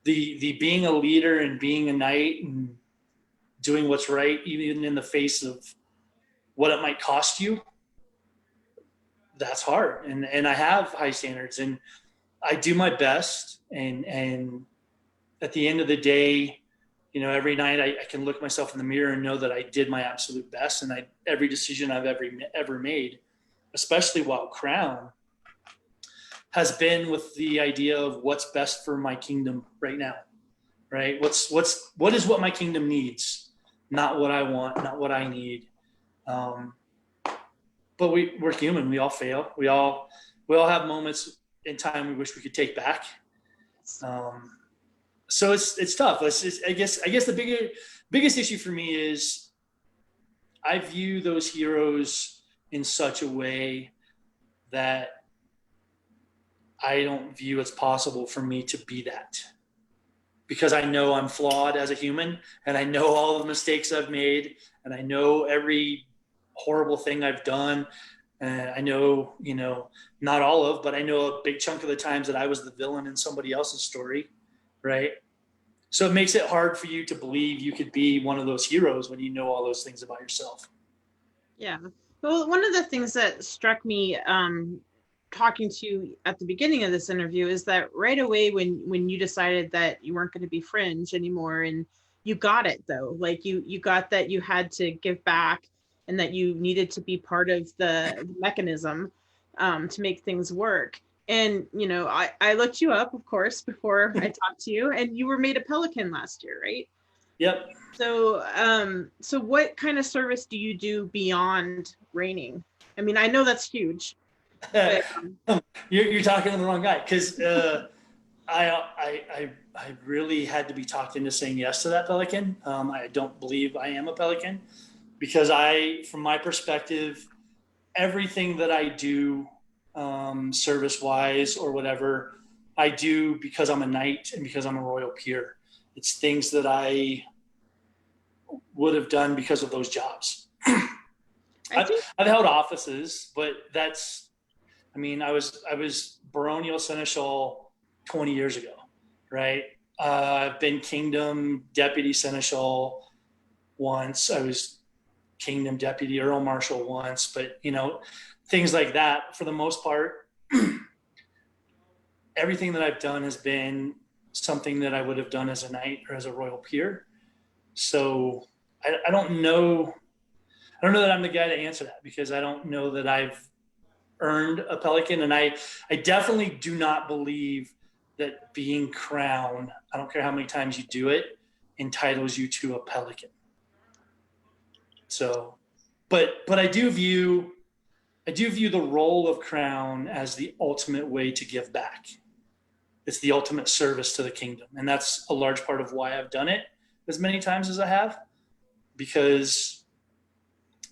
The being a leader and being a knight and doing what's right, even in the face of what it might cost you, that's hard. And I have high standards and I do my best. And at the end of the day, every night I can look myself in the mirror and know that I did my absolute best. And every decision I've ever made, especially while crown, has been with the idea of what's best for my kingdom right now, right? What is what my kingdom needs, not what I want, not what I need. But we're human. We all fail. We all have moments in time we wish we could take back. So it's tough. I guess the biggest issue for me is I view those heroes in such a way that I don't view it's possible for me to be that, because I know I'm flawed as a human, and I know all the mistakes I've made, and I know every horrible thing I've done. And I know, not all of, but I know a big chunk of the times that I was the villain in somebody else's story, right? So it makes it hard for you to believe you could be one of those heroes when you know all those things about yourself. Yeah. Well, one of the things that struck me talking to you at the beginning of this interview is that right away when you decided that you weren't going to be fringe anymore, and you got it though, like you got that you had to give back and that you needed to be part of the mechanism to make things work. And I looked you up, of course, before I talked to you, and you were made a pelican last year, right? Yep. So what kind of service do you do beyond reigning? I mean, I know that's huge. But, You're talking to the wrong guy, because I really had to be talked into saying yes to that pelican. I don't believe I am a pelican, because from my perspective, everything that I do, service wise or whatever, I do because I'm a knight and because I'm a royal peer. It's things that I would have done because of those jobs. I've held offices, but I was baronial seneschal 20 years ago, right? I've been kingdom deputy seneschal once. I was kingdom deputy earl marshal once, but things like that. For the most part, everything that I've done has been something that I would have done as a knight or as a royal peer. So I don't know that I'm the guy to answer that, because I don't know that I've earned a pelican. And I definitely do not believe that being crowned, I don't care how many times you do it, entitles you to a pelican. So, but I do view the role of crown as the ultimate way to give back. It's the ultimate service to the kingdom. And that's a large part of why I've done it as many times as I have, because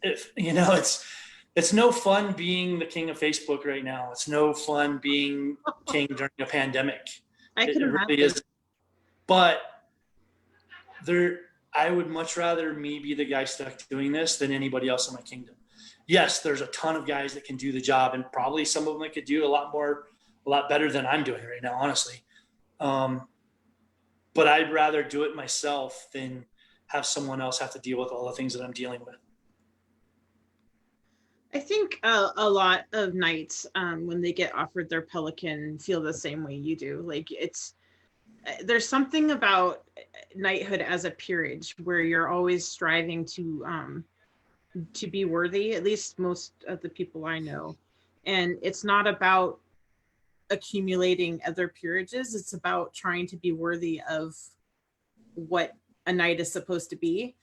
it's no fun being the king of Facebook right now. It's no fun being king during a pandemic. It really is. But I would much rather me be the guy stuck doing this than anybody else in my kingdom. Yes, there's a ton of guys that can do the job, and probably some of them that could do a lot better than I'm doing right now, honestly. But I'd rather do it myself than have someone else have to deal with all the things that I'm dealing with. I think a lot of knights, when they get offered their pelican, feel the same way you do. Like there's something about knighthood as a peerage where you're always striving to be worthy. At least most of the people I know, and it's not about accumulating other peerages. It's about trying to be worthy of what a knight is supposed to be.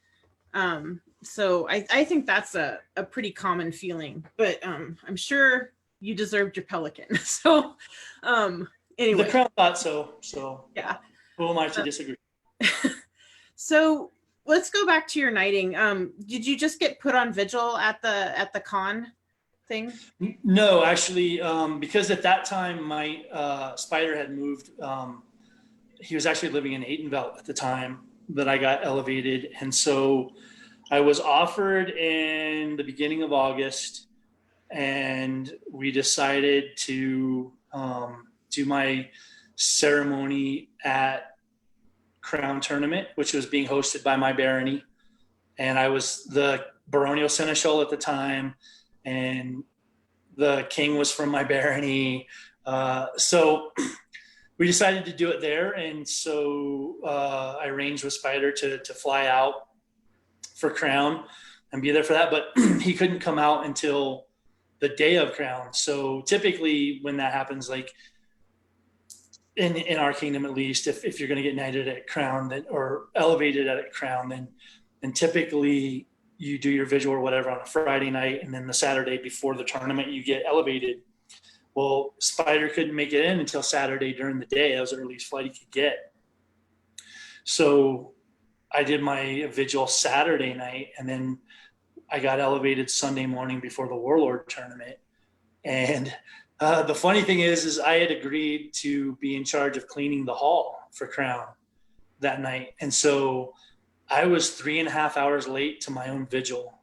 So I think that's a pretty common feeling, but I'm sure you deserved your pelican. So The anyway, crown thought so. So yeah. who am I to disagree? So let's go back to your knighting. Did you just get put on vigil at the con thing? No, actually, because at that time my spider had moved. He was actually living in Aytonville at the time that I got elevated, and so I was offered in the beginning of August, and we decided to do my ceremony at Crown Tournament, which was being hosted by my barony, and I was the baronial seneschal at the time, and the king was from my barony. So we decided to do it there, and so I arranged with Spider to fly out for Crown and be there for that, but he couldn't come out until the day of Crown. So typically, when that happens, like in our kingdom at least, if you're going to get knighted at Crown then, or elevated at a Crown, then typically you do your visual or whatever on a Friday night, and then the Saturday before the tournament you get elevated. Well, Spider couldn't make it in until Saturday during the day. That was the earliest flight he could get. So I did my vigil Saturday night, and then I got elevated Sunday morning before the Warlord tournament. And the funny thing is I had agreed to be in charge of cleaning the hall for Crown that night. And so I was 3.5 hours late to my own vigil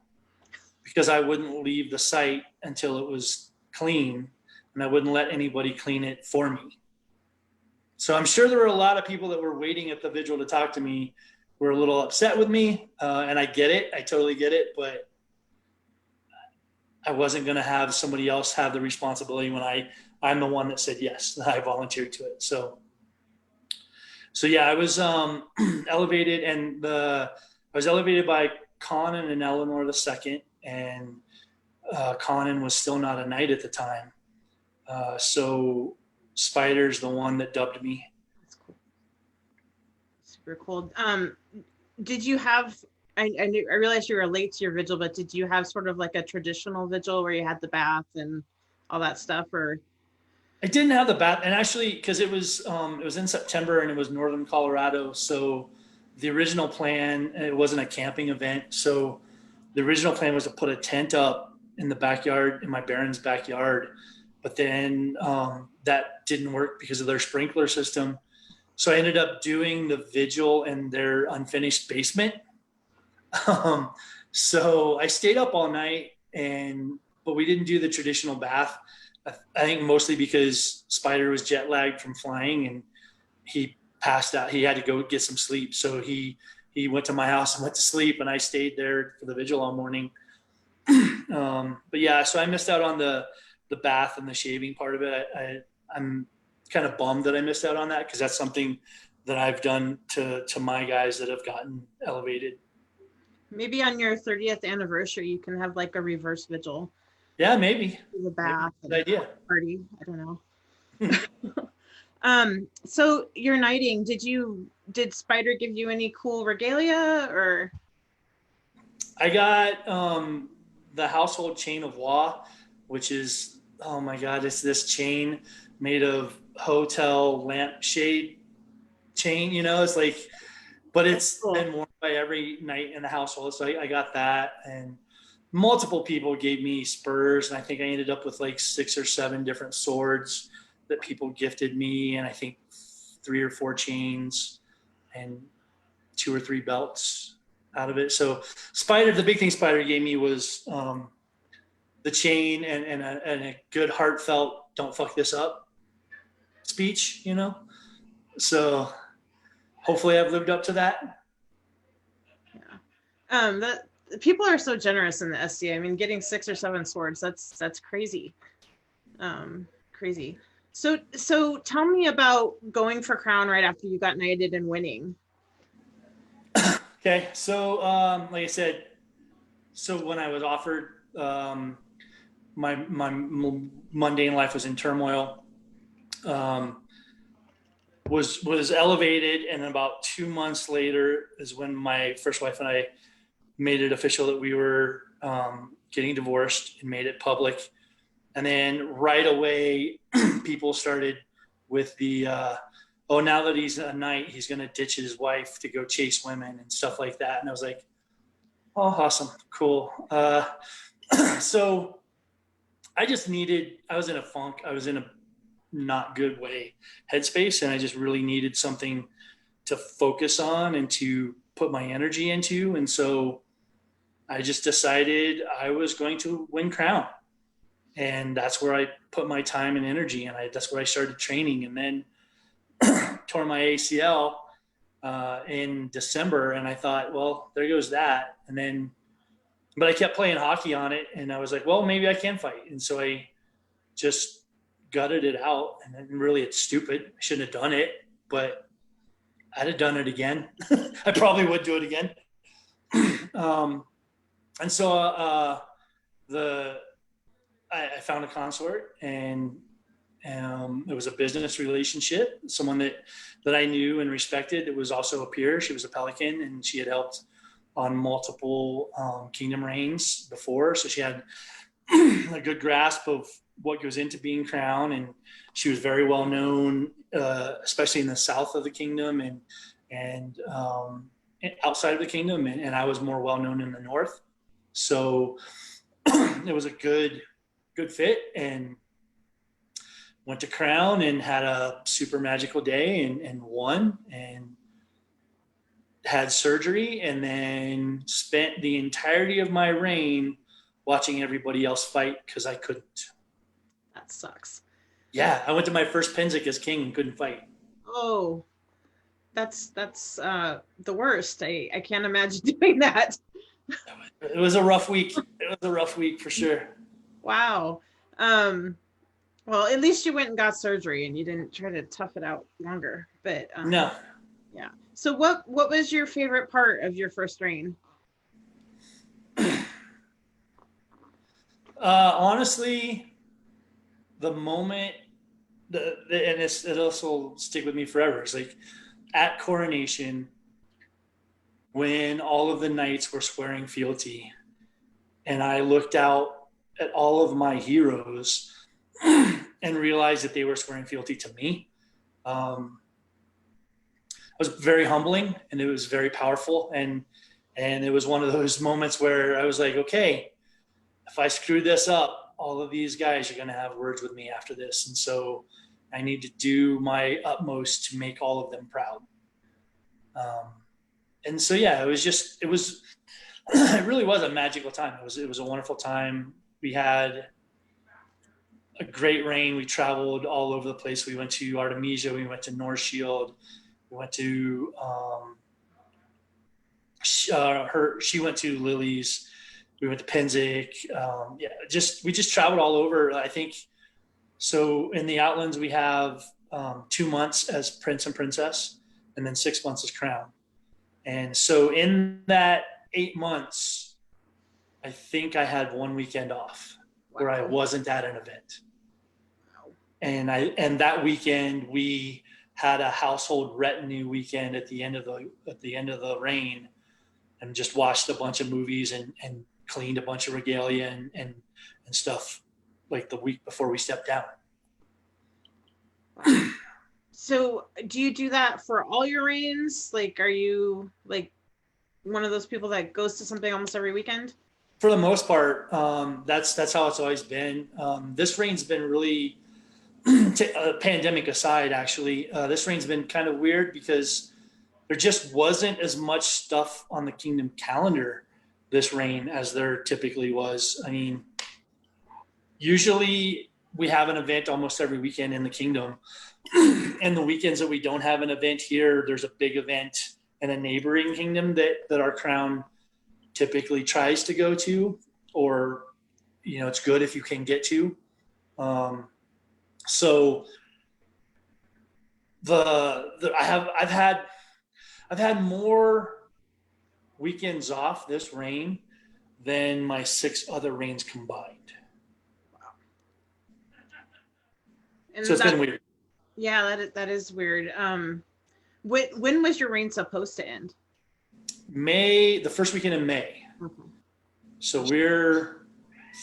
because I wouldn't leave the site until it was clean, and I wouldn't let anybody clean it for me. So I'm sure there were a lot of people that were waiting at the vigil to talk to me who were a little upset with me, and I get it. I totally get it, but I wasn't going to have somebody else have the responsibility when I'm the one that said yes, that I volunteered to it. So yeah, I was elevated, and I was elevated by Conan and Eleanor II, and Conan was still not a knight at the time. So Spider's the one that dubbed me. That's cool. Super cool. Did you have? I realized you were late to your vigil, but did you have sort of like a traditional vigil where you had the bath and all that stuff, or? I didn't have the bath, and actually, because it was in September and it was northern Colorado, so the original plan, it wasn't a camping event, so the original plan was to put a tent up in the backyard, in my Baron's backyard, but then that didn't work because of their sprinkler system. So I ended up doing the vigil in their unfinished basement. So I stayed up all night, but we didn't do the traditional bath. I think mostly because Spider was jet lagged from flying, and he passed out. He had to go get some sleep. So he went to my house and went to sleep, and I stayed there for the vigil all morning. But yeah, so I missed out on the bath and the shaving part of it. I'm kind of bummed that I missed out on that, because that's something that I've done to my guys that have gotten elevated. Maybe on your 30th anniversary, you can have like a reverse vigil. Yeah, maybe. The bath. Maybe. Good idea. Party. I don't know. So your knighting, did Spider give you any cool regalia, or? I got the household chain of Wa, which is, oh my God, it's this chain made of hotel lampshade chain, it's like, but it's cool. Been worn by every knight in the household. So I got that, and multiple people gave me spurs, and I think I ended up with like 6 or 7 different swords that people gifted me, and I think 3 or 4 chains and 2 or 3 belts out of it. So the big thing Spider gave me was the chain and a good heartfelt "don't fuck this up" speech, So hopefully I've lived up to that. Yeah. people are so generous in the SCA. I mean, getting 6 or 7 swords, that's crazy. Crazy. So tell me about going for crown right after you got knighted and winning. Okay, so like I said, so when I was offered, my mundane life was in turmoil. Um, was elevated, and about 2 months later is when my first wife and I made it official that we were getting divorced and made it public. And then right away, people started with the oh, now that he's a knight, he's going to ditch his wife to go chase women and stuff like that. And I was like, oh, awesome, cool. So I just needed, I was in a funk. I was in a not good way headspace, and I just really needed something to focus on and to put my energy into. And so I just decided I was going to win crown, and that's where I put my time and energy, and that's where I started training. And then tore my ACL in December, and I thought, well, there goes that. And then, but I kept playing hockey on it, and I was like, well, maybe I can fight. And so I just gutted it out. And then really, it's stupid. I shouldn't have done it, but I'd have done it again. I probably would do it again. And so I found a consort, and it was a business relationship, someone that I knew and respected. It was also a peer. She was a Pelican, and she had helped on multiple kingdom reigns before. So she had a good grasp of what goes into being crown. And she was very well known, especially in the south of the kingdom and outside of the kingdom. And I was more well known in the north. So it was a good fit, and went to crown and had a super magical day and won, and had surgery, and then spent the entirety of my reign watching everybody else fight because I couldn't. That sucks. Yeah, I went to my first Penzic as king and couldn't fight. Oh, that's the worst. I can't imagine doing that. It was a rough week. It was a rough week for sure. Wow. Well, at least you went and got surgery and you didn't try to tough it out longer. But No. yeah. So what was your favorite part of your first reign? Honestly, the moment and it also stick with me forever. It's like at coronation, when all of the knights were swearing fealty, and I looked out at all of my heroes and realized that they were swearing fealty to me. It was very humbling, and it was very powerful. And it was one of those moments where I was like, okay, if I screw this up, all of these guys are going to have words with me after this. And so I need to do my utmost to make all of them proud. And so, yeah, it really was a magical time. It was a wonderful time. We had a great reign. We traveled all over the place. We went to Artemisia. We went to North Shield. We went to, she went to Lily's. We went to Penzic. We just traveled all over. I think, so in the Outlands, we have 2 months as prince and princess, and then 6 months as crown. And so in that 8 months, I think I had 1 weekend off where I wasn't at an event. And that weekend we had a household retinue weekend at the end of the reign, and just watched a bunch of movies and cleaned a bunch of regalia and stuff like the week before we stepped down. So do you do that for all your reigns? Like, are you like one of those people that goes to something almost every weekend? For the most part, that's how it's always been. This reign's been really, pandemic aside, actually, this reign's been kind of weird because there just wasn't as much stuff on the kingdom calendar this reign as there typically was. I mean, usually we have an event almost every weekend in the kingdom. And the weekends that we don't have an event here, there's a big event in a neighboring kingdom that our crown typically tries to go to, or it's good if you can get to. So I've had more weekends off this reign than my 6 other reigns combined. And so it's been weird. Yeah, that is weird. When was your reign supposed to end? The first weekend in May. Okay. So we're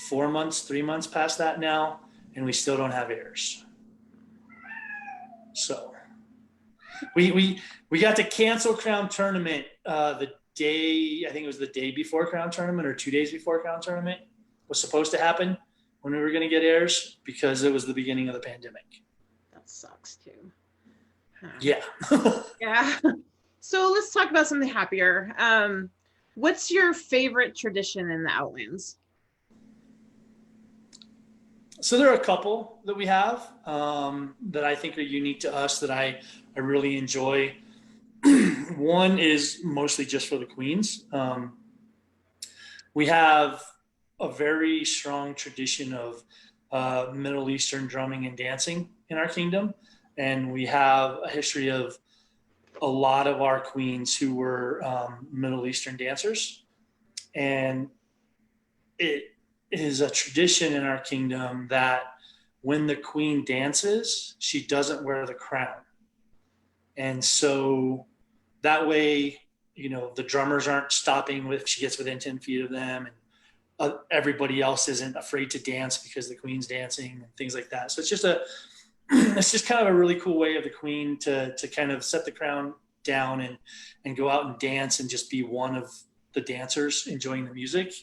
3 months past that now, and we still don't have heirs. So we got to cancel Crown Tournament the day, I think it was the day before Crown Tournament or 2 days before Crown Tournament was supposed to happen when we were going to get heirs, because it was the beginning of the pandemic. That sucks too. Yeah. Yeah. So let's talk about something happier. What's your favorite tradition in the Outlands? So there are a couple that we have that I think are unique to us that I really enjoy. One is mostly just for the queens. We have a very strong tradition of Middle Eastern drumming and dancing in our kingdom. And we have a history of a lot of our queens who were Middle Eastern dancers. And it is a tradition in our kingdom that when the queen dances, she doesn't wear the crown. And so that way, the drummers aren't stopping if she gets within 10 feet of them, and everybody else isn't afraid to dance because the queen's dancing and things like that. So it's just kind of a really cool way of the queen to kind of set the crown down and go out and dance and just be one of the dancers enjoying the music.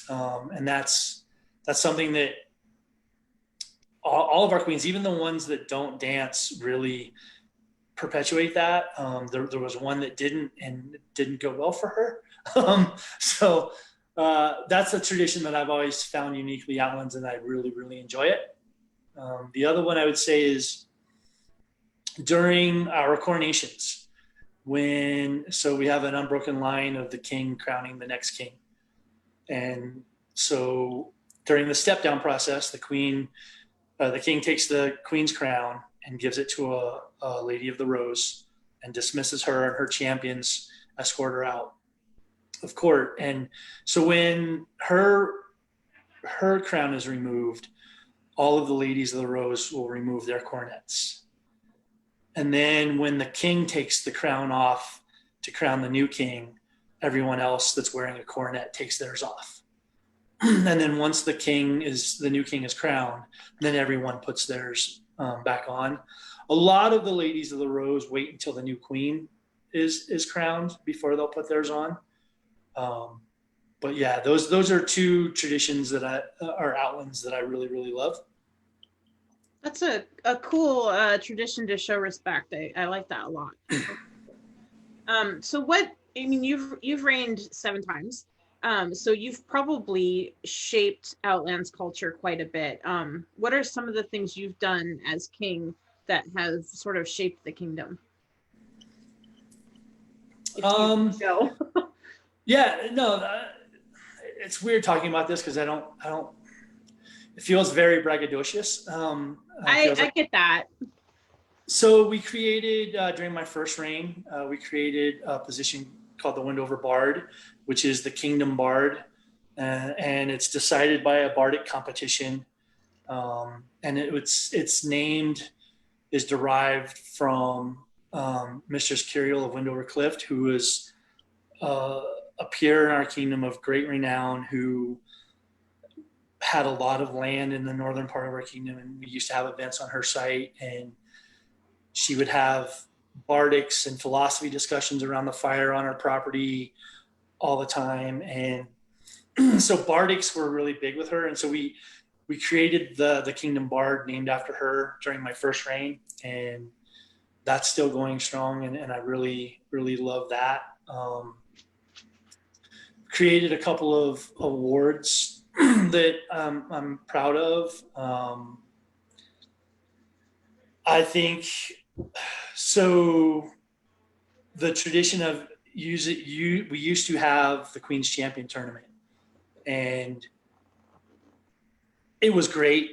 And that's something that all of our queens, even the ones that don't dance, really perpetuate that. There was one that didn't, and it didn't go well for her. So that's a tradition that I've always found uniquely Outlands, and I really, really enjoy it. The other one I would say is during our coronations, so we have an unbroken line of the king crowning the next king. And so during the step down process, the king takes the queen's crown and gives it to a lady of the rose and dismisses her, and her champions escort her out of court. And so when her crown is removed, all of the ladies of the rose will remove their coronets. And then when the king takes the crown off to crown the new king, everyone else that's wearing a coronet takes theirs off. And then once the new king is crowned, then everyone puts theirs back on. A lot of the ladies of the rose wait until the new queen is crowned before they'll put theirs on. But yeah, those are 2 traditions that are Outlands that I really, really love. That's a cool tradition to show respect. I like that a lot. So you've reigned 7 times. So you've probably shaped Outlands culture quite a bit. What are some of the things you've done as king that have sort of shaped the kingdom? Yeah, no, it's weird talking about this because I don't. It feels very braggadocious. I get that. So we created during my first reign, we created a position called the Windover Bard, which is the Kingdom Bard, and it's decided by a bardic competition, and its named is derived from Mistress Curiel of Windover Clift, who is a peer in our kingdom of great renown, who had a lot of land in the northern part of our kingdom, and we used to have events on her site, and she would have bardics and philosophy discussions around the fire on our property all the time. And so bardics were really big with her, and so we created the Kingdom Bard named after her during my first reign, and that's still going strong, and I really, really love that. Created a couple of awards that I'm proud of. I think so. The tradition of we used to have the Queen's Champion tournament, and it was great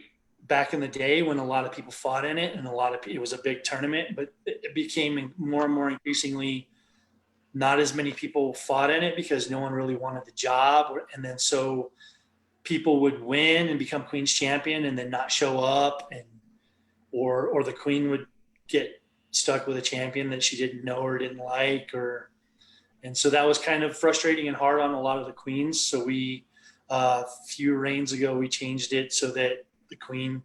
back in the day when a lot of people fought in it, and it was a big tournament, but it became more and more increasingly not as many people fought in it because no one really wanted the job. And then so people would win and become Queen's Champion and then not show up, and or the Queen would get stuck with a champion that she didn't know or didn't like, and so that was kind of frustrating and hard on a lot of the queens. So we a few reigns ago we changed it so that the Queen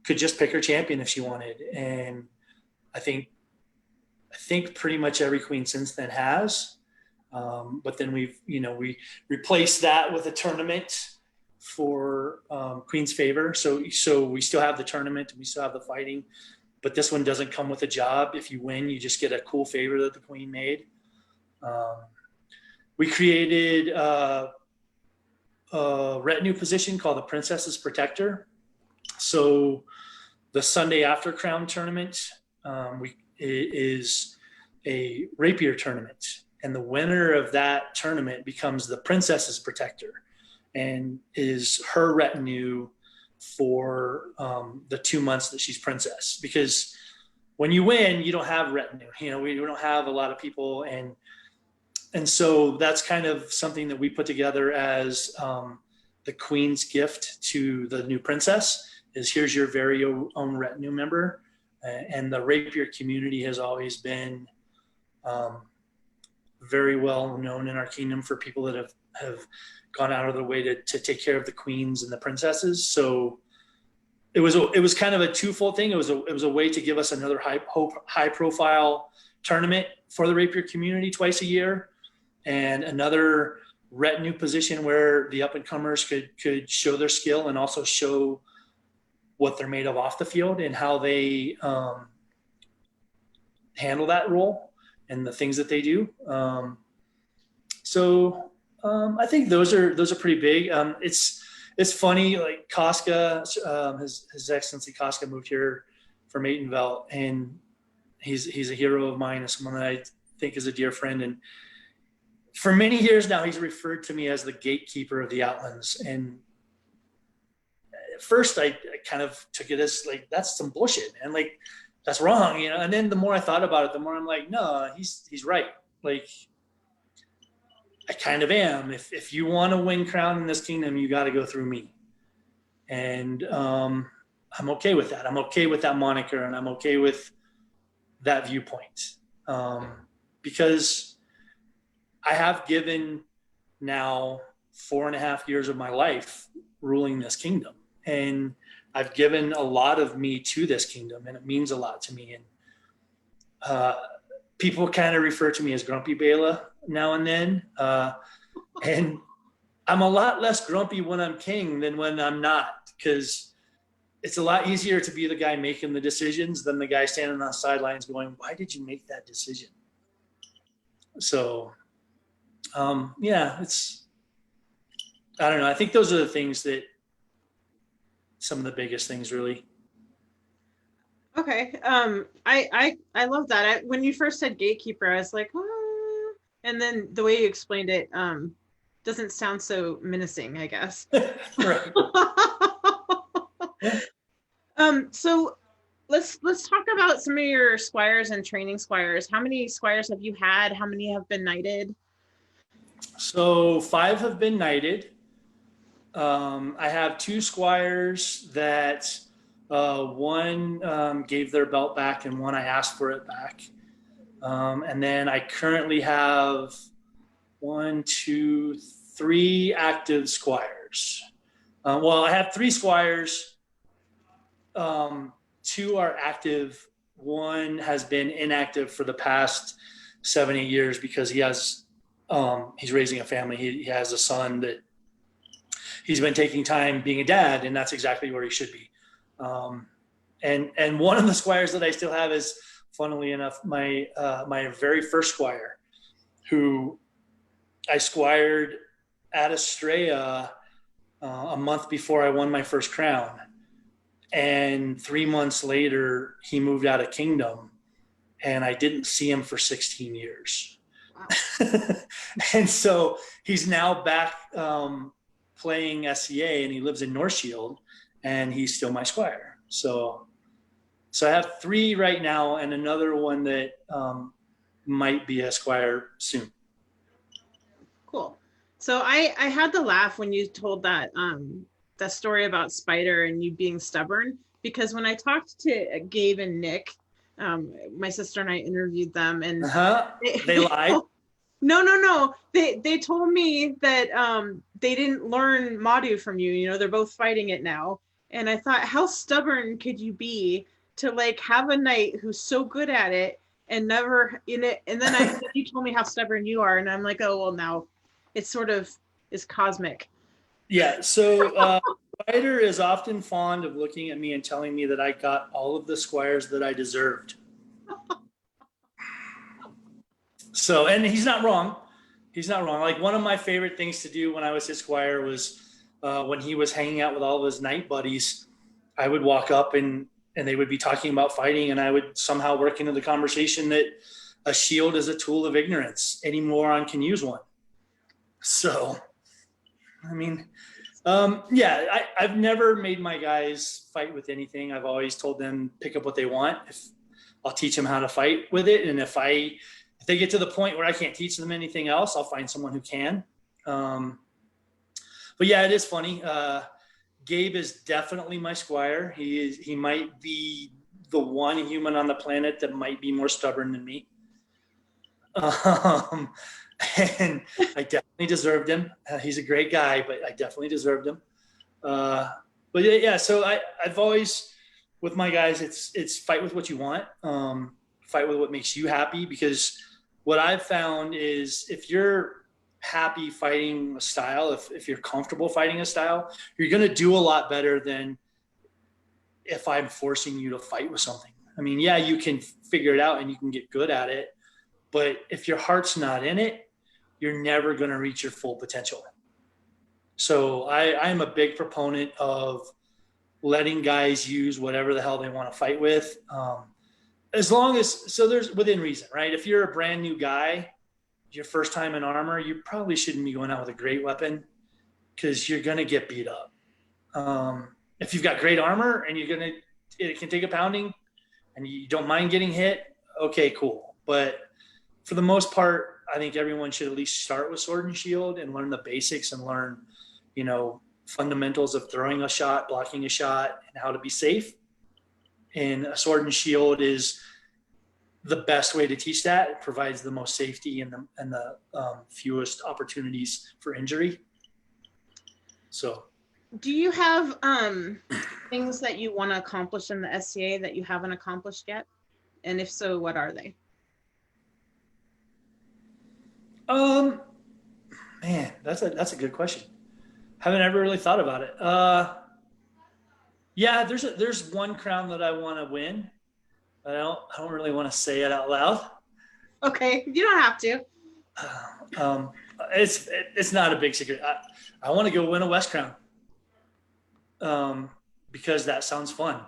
could just pick her champion if she wanted, and I think pretty much every queen since then has. But then we replaced that with a tournament for Queen's favor. So we still have the tournament and we still have the fighting, but this one doesn't come with a job. If you win, you just get a cool favor that the Queen made. We created a retinue position called the Princess's Protector. So the Sunday after Crown tournament is a rapier tournament, and the winner of that tournament becomes the Princess's Protector and is her retinue for the 2 months that she's princess. Because when you win, you don't have retinue. We don't have a lot of people, and so that's kind of something that we put together as the Queen's gift to the new princess. Is here's your very own retinue member. And the rapier community has always been very well known in our kingdom for people that have gone out of their way to take care of the queens and the princesses. So it was kind of a twofold thing. It was a way to give us another high profile tournament for the rapier community twice a year, and another retinue position where the up and comers could show their skill and also show what they're made of off the field and how they handle that role and the things that they do. So I think those are pretty big. It's funny, like Casca, His Excellency Casca moved here from Maitenveld, and he's a hero of mine and someone that I think is a dear friend. And for many years now, he's referred to me as the gatekeeper of the Outlands. And at first I kind of took it as like, that's some bullshit, and like, that's wrong, And then the more I thought about it, the more I'm like, no, he's right. Like, I kind of am. If you want to win crown in this kingdom, you got to go through me. And I'm okay with that. I'm okay with that moniker, and I'm okay with that viewpoint. Because I have given now 4.5 years of my life ruling this kingdom. And I've given a lot of me to this kingdom, and it means a lot to me. And people kind of refer to me as Grumpy Bela now and then. And I'm a lot less grumpy when I'm king than when I'm not, because it's a lot easier to be the guy making the decisions than the guy standing on the sidelines going, why did you make that decision? So, yeah, I don't know. I think those are the things that, some of the biggest things, really. Okay. I love that. When you first said gatekeeper, I was like, oh. And then the way you explained it doesn't sound so menacing, I guess. Right. So let's talk about some of your squires and training squires. How many squires have you had? How many have been knighted? So 5 have been knighted. I have 2 squires that one gave their belt back and one I asked for it back. And then I currently have 1, 2, 3 active squires. Well, I have 3 squires. 2 are active. 1 has been inactive for the past 7, 8 years because he's raising a family. He has a son that he's been taking time being a dad, and that's exactly where he should be. And one of the squires that I still have is, funnily enough, my very first squire, who I squired at Estrella a month before I won my first crown. And 3 months later, he moved out of kingdom, and I didn't see him for 16 years. And so he's now back playing SCA, and he lives in North Shield, and he's still my Squire. So I have 3 right now, and another one that might be a Squire soon. Cool. So I had to laugh when you told that that story about Spider and you being stubborn, because when I talked to Gabe and Nick, my sister and I interviewed them, and they lied. No. They told me that they didn't learn Madu from you. You know, they're both fighting it now. And I thought, how stubborn could you be to like have a knight who's so good at it and never in it? And then you told me how stubborn you are, and I'm like, oh well, now it sort of is cosmic. Yeah. So Spider is often fond of looking at me and telling me that I got all of the Squires that I deserved. So, and he's not wrong. He's not wrong. Like, one of my favorite things to do when I was his Squire was when he was hanging out with all of his knight buddies, I would walk up and they would be talking about fighting, and I would somehow work into the conversation that a shield is a tool of ignorance. Any moron can use one. So, I mean, yeah, I've never made my guys fight with anything. I've always told them pick up what they want. I'll teach them how to fight with it, and if they get to the point where I can't teach them anything else, I'll find someone who can. But yeah, it is funny. Gabe is definitely my Squire. He might be the one human on the planet that might be more stubborn than me. And I definitely deserved him. He's a great guy, but I definitely deserved him. But yeah, so I've always, with my guys, it's fight with what you want. Fight with what makes you happy, because what I've found is if you're happy fighting a style, if you're comfortable fighting a style, you're going to do a lot better than if I'm forcing you to fight with something. I mean, yeah, you can figure it out and you can get good at it, but if your heart's not in it, you're never going to reach your full potential. So I am a big proponent of letting guys use whatever the hell they want to fight with. As long as, so there's within reason, right? If you're a brand new guy, your first time in armor, you probably shouldn't be going out with a great weapon, because you're going to get beat up. If you've got great armor and it can take a pounding and you don't mind getting hit, okay, cool. But for the most part, I think everyone should at least start with sword and shield and learn the basics and learn, fundamentals of throwing a shot, blocking a shot, and how to be safe. And a sword and shield is the best way to teach that. It provides the most safety and the fewest opportunities for injury. So, do you have things that you want to accomplish in the SCA that you haven't accomplished yet? And if so, what are they? Man, that's a good question. Haven't ever really thought about it. Yeah, there's one crown that I want to win. I don't really want to say it out loud. Okay, you don't have to. It's not a big secret. I want to go win a West Crown. Because that sounds fun,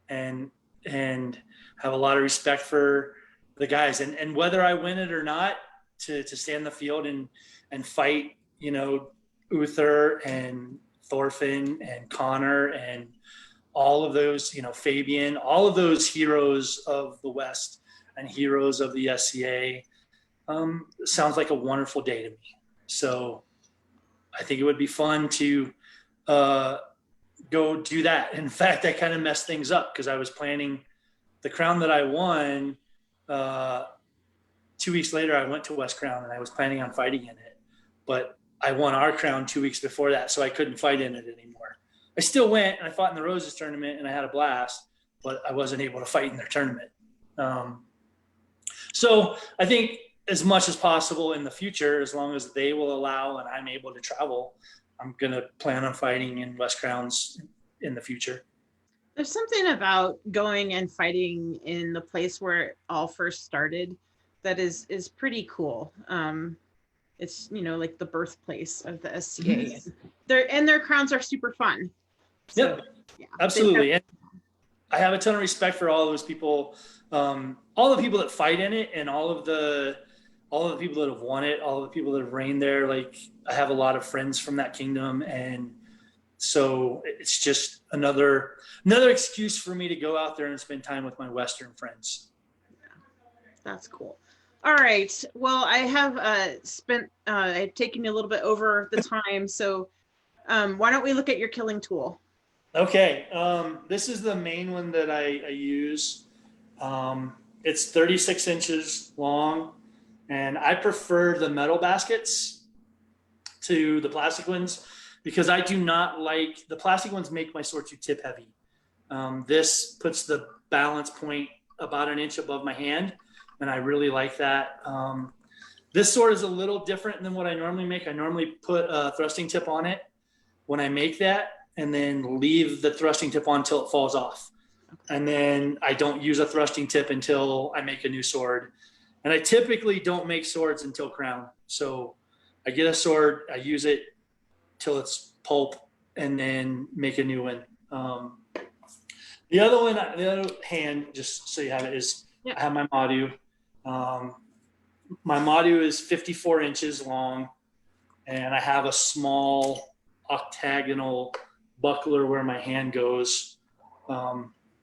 and have a lot of respect for the guys, and whether I win it or not, to stay in the field and fight, Uther and Thorfinn and Connor and all of those, Fabian, all of those heroes of the West and heroes of the SCA, sounds like a wonderful day to me. So I think it would be fun to go do that. In fact, I kind of messed things up, because I was planning the crown that I won. 2 weeks later, I went to West Crown and I was planning on fighting in it, but I won our crown 2 weeks before that, so I couldn't fight in it anymore. I still went and I fought in the Roses tournament and I had a blast, but I wasn't able to fight in their tournament. So I think as much as possible in the future, as long as they will allow and I'm able to travel, I'm going to plan on fighting in West Crowns in the future. There's something about going and fighting in the place where it all first started that is pretty cool. It's, like the birthplace of the SCA. Mm-hmm. Their crowns are super fun. So, yep, yeah, absolutely. And I have a ton of respect for all those people, all the people that fight in it, and all of the all of the people that have won it, all of the people that have reigned there. Like I have a lot of friends from that kingdom, and so it's just another excuse for me to go out there and spend time with my Western friends. That's cool. All right. Well, I have I've taken you a little bit over the time, so why don't we look at your killing tool? Okay, this is the main one that I use. It's 36 inches long, and I prefer the metal baskets to the plastic ones because I do not like the plastic ones. Make my sword too tip heavy. This puts the balance point about an inch above my hand, and I really like that. This sword is a little different than what I normally make. I normally put a thrusting tip on it when I make that, and then leave the thrusting tip on until it falls off. And then I don't use a thrusting tip until I make a new sword. And I typically don't make swords until crown. So I get a sword, I use it till it's pulp, and then make a new one. The other hand, just so you have it, is I have my Madu. My Madu is 54 inches long, and I have a small octagonal buckler where my hand goes.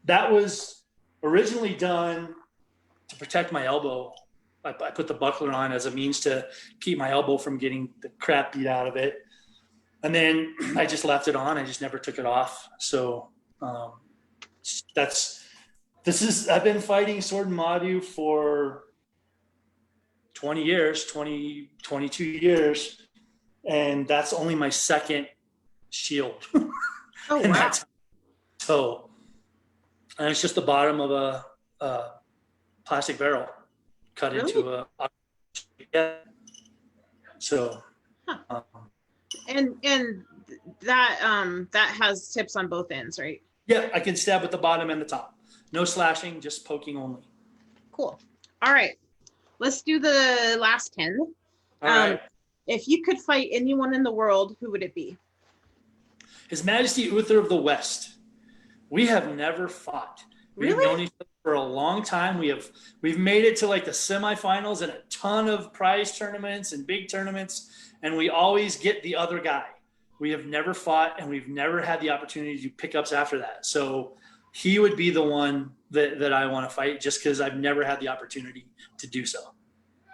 That was originally done to protect my elbow. I put the buckler on as a means to keep my elbow from getting the crap beat out of it. And then I just left it on. I just never took it off. So I've been fighting Sword and Madu for 20 years, 22 years. And that's only my second shield. Oh, wow. So, and it's just the bottom of a plastic barrel cut into a. Yeah. So. Huh. And that has tips on both ends, right? Yeah, I can stab at the bottom and the top. No slashing, just poking only. Cool. All right, let's do the last 10. All right. If you could fight anyone in the world, who would it be? His Majesty Uther of the West. We have never fought. We've known each other for a long time. We've made it to like the semifinals and a ton of prize tournaments and big tournaments, and we always get the other guy. We have never fought, and we've never had the opportunity to do pickups after that. So he would be the one that I want to fight, just because I've never had the opportunity to do so.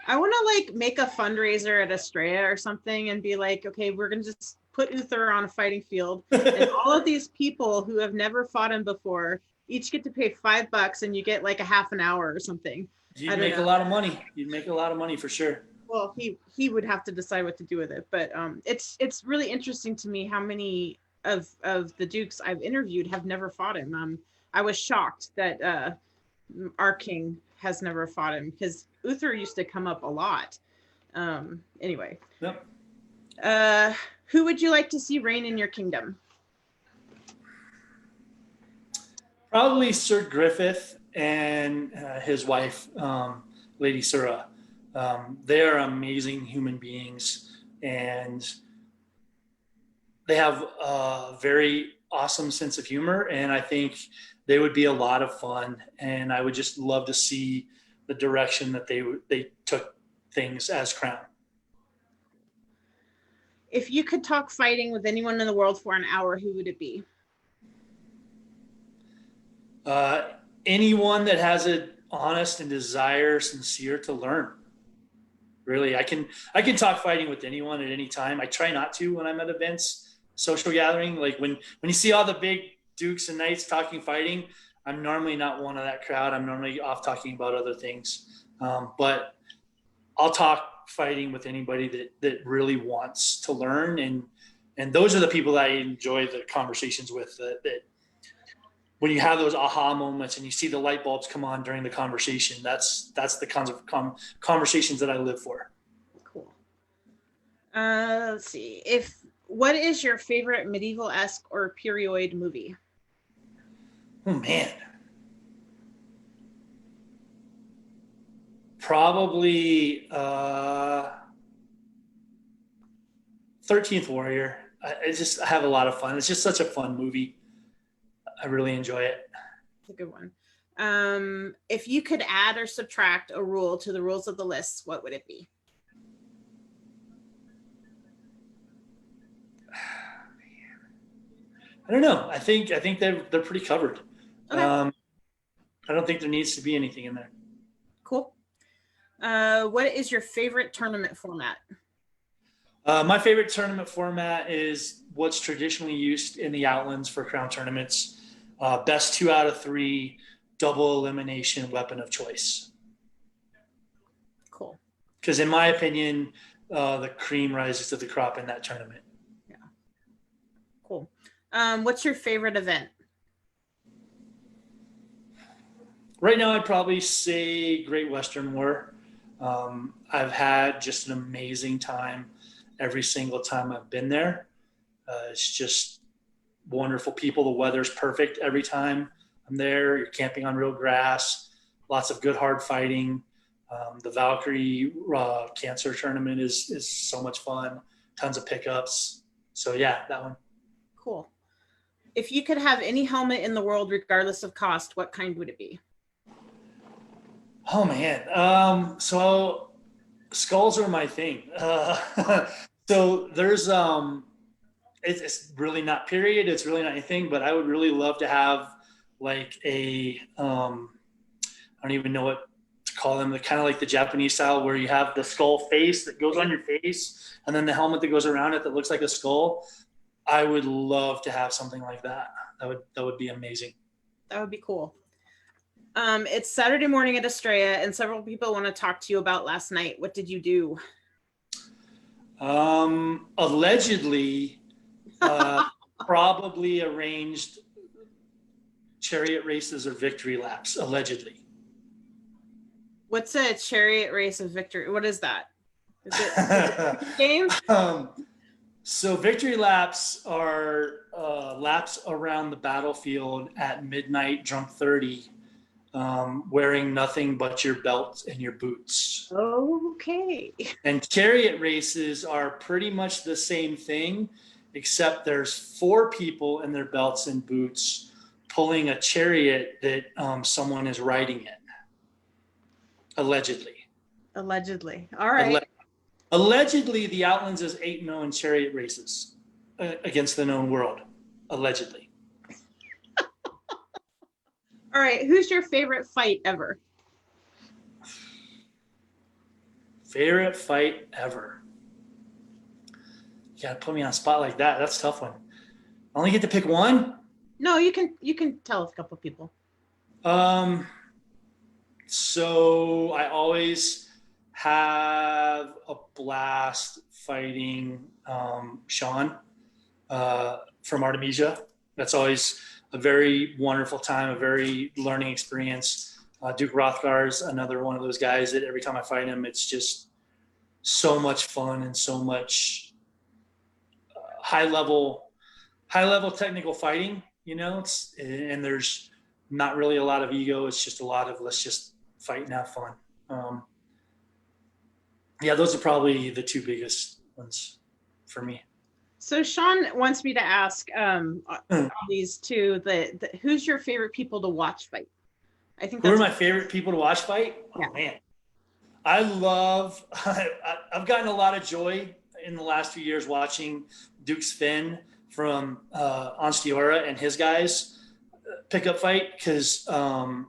I want to like make a fundraiser at Estrella or something and be like, okay, we're going to just put Uther on a fighting field. And all of these people who have never fought him before each get to pay $5 and you get like a half an hour or something. You'd make a lot of money. You'd make a lot of money for sure. Well, he would have to decide what to do with it. But it's really interesting to me how many of the Dukes I've interviewed have never fought him. I was shocked that our king has never fought him because Uther used to come up a lot. Anyway. Yep. Who would you like to see reign in your kingdom? Probably Sir Griffith and his wife, Lady Sura. They are amazing human beings, and they have a very awesome sense of humor, and I think they would be a lot of fun, and I would just love to see the direction that they took things as crown. If you could talk fighting with anyone in the world for an hour, who would it be? Anyone that has an honest and sincere to learn. Really, I can talk fighting with anyone at any time. I try not to when I'm at events, social gathering. Like when you see all the big dukes and knights talking fighting, I'm normally not one of that crowd. I'm normally off talking about other things. But I'll talk fighting with anybody that really wants to learn, and those are the people that I enjoy the conversations with. That when you have those aha moments and you see the light bulbs come on during the conversation, that's the kinds of conversations that I live for. Cool. Let's see. What is your favorite medieval-esque or period movie? Oh man. Probably 13th Warrior. I have a lot of fun. It's just such a fun movie. I really enjoy it. It's a good one. If you could add or subtract a rule to the rules of the list, what would it be? I don't know. I think they're pretty covered. Okay. I don't think there needs to be anything in there. Cool. What is your favorite tournament format? My favorite tournament format is what's traditionally used in the Outlands for crown tournaments. Best 2 out of 3, double elimination weapon of choice. Cool. Because in my opinion, the cream rises to the crop in that tournament. Yeah. Cool. What's your favorite event? Right now, I'd probably say Great Western War. I've had just an amazing time every single time I've been there. It's just wonderful people. The weather's perfect every time I'm there. You're camping on real grass, lots of good hard fighting. The Valkyrie Cancer tournament is so much fun. Tons of pickups. So yeah, that one. Cool. If you could have any helmet in the world, regardless of cost, what kind would it be? Oh man. So skulls are my thing. So there's it's really not period. It's really not anything, but I would really love to have like a I don't even know what to call them. Kind of like the Japanese style where you have the skull face that goes on your face, and then the helmet that goes around it that looks like a skull. I would love to have something like that. That would be amazing. That would be cool. It's Saturday morning at Estrella, and several people want to talk to you about last night. What did you do? Allegedly, probably arranged chariot races or victory laps. Allegedly. What's a chariot race of victory? What is that? Is it a game? So victory laps are laps around the battlefield at midnight, drunk 30, wearing nothing but your belt and your boots. Okay. And chariot races are pretty much the same thing, except there's 4 people in their belts and boots pulling a chariot that someone is riding in. Allegedly. Allegedly. All right. Allegedly, the Outlands is 8-0 in chariot races against the known world. Allegedly. All right. Who's your favorite fight ever? Favorite fight ever. You gotta put me on a spot like that. That's a tough one. I only get to pick one? No, you can tell a couple people. So I always have a blast fighting Sean from Artemisia. That's always a very wonderful time, a very learning experience. Duke Rothgar's another one of those guys that every time I fight him, it's just so much fun and so much high level technical fighting. You know, and there's not really a lot of ego. It's just a lot of let's just fight and have fun. Yeah, those are probably the 2 biggest ones for me. So Sean wants me to ask these 2. Who's your favorite people to watch fight? I think. Who are my favorite people to watch fight? Yeah. Oh man, I've gotten a lot of joy in the last few years watching Duke's Finn from Onstiora and his guys pick up fight because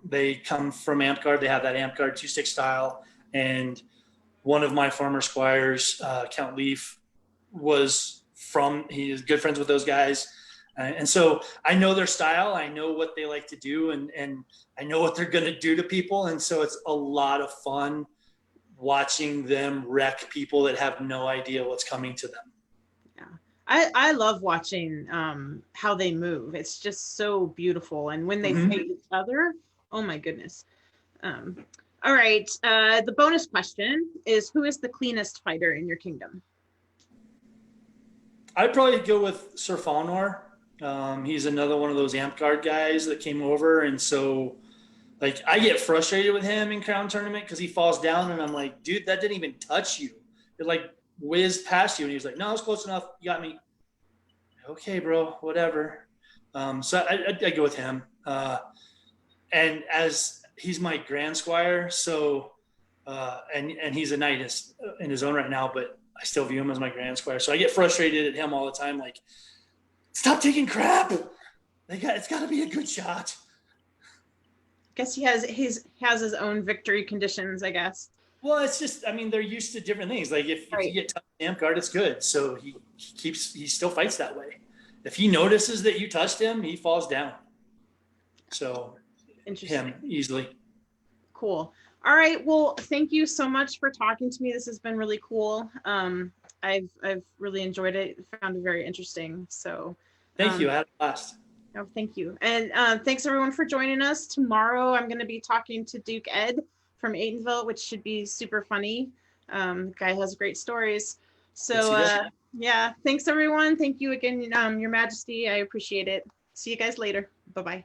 they come from Amp-Guard. They have that Amp-Guard 2-stick style. And one of my former Squires, Count Leaf, he is good friends with those guys. And so I know their style. I know what they like to do, and I know what they're going to do to people. And so it's a lot of fun watching them wreck people that have no idea what's coming to them. Yeah. I love watching how they move. It's just so beautiful. And when they fight each other, oh my goodness. All right. The bonus question is, who is the cleanest fighter in your kingdom? I'd probably go with Sir Falnor. He's another one of those Amp-Guard guys that came over. And so like I get frustrated with him in Crown Tournament because he falls down and I'm like, dude, that didn't even touch you. It like whizzed past you. And he was like, no, it's close enough. You got me. Okay, bro, whatever. So I go with him. and as he's my grand squire, so and he's a knight in his own right now, but I still view him as my grand squire. So I get frustrated at him all the time, like, stop taking crap. It's got to be a good shot. Guess he has his own victory conditions, I guess. Well, it's just, I mean, they're used to different things. Like if you get touched amp guard, it's good. So he still fights that way. If he notices that you touched him, he falls down. So him easily. Cool. All right. Well, thank you so much for talking to me. This has been really cool. I've really enjoyed it. Found it very interesting. So thank you. I had a blast. Oh, thank you. And thanks everyone for joining us. Tomorrow I'm going to be talking to Duke Ed from Aidenville, which should be super funny. The guy has great stories. So yeah, thanks everyone. Thank you again, Your Majesty. I appreciate it. See you guys later. Bye-bye.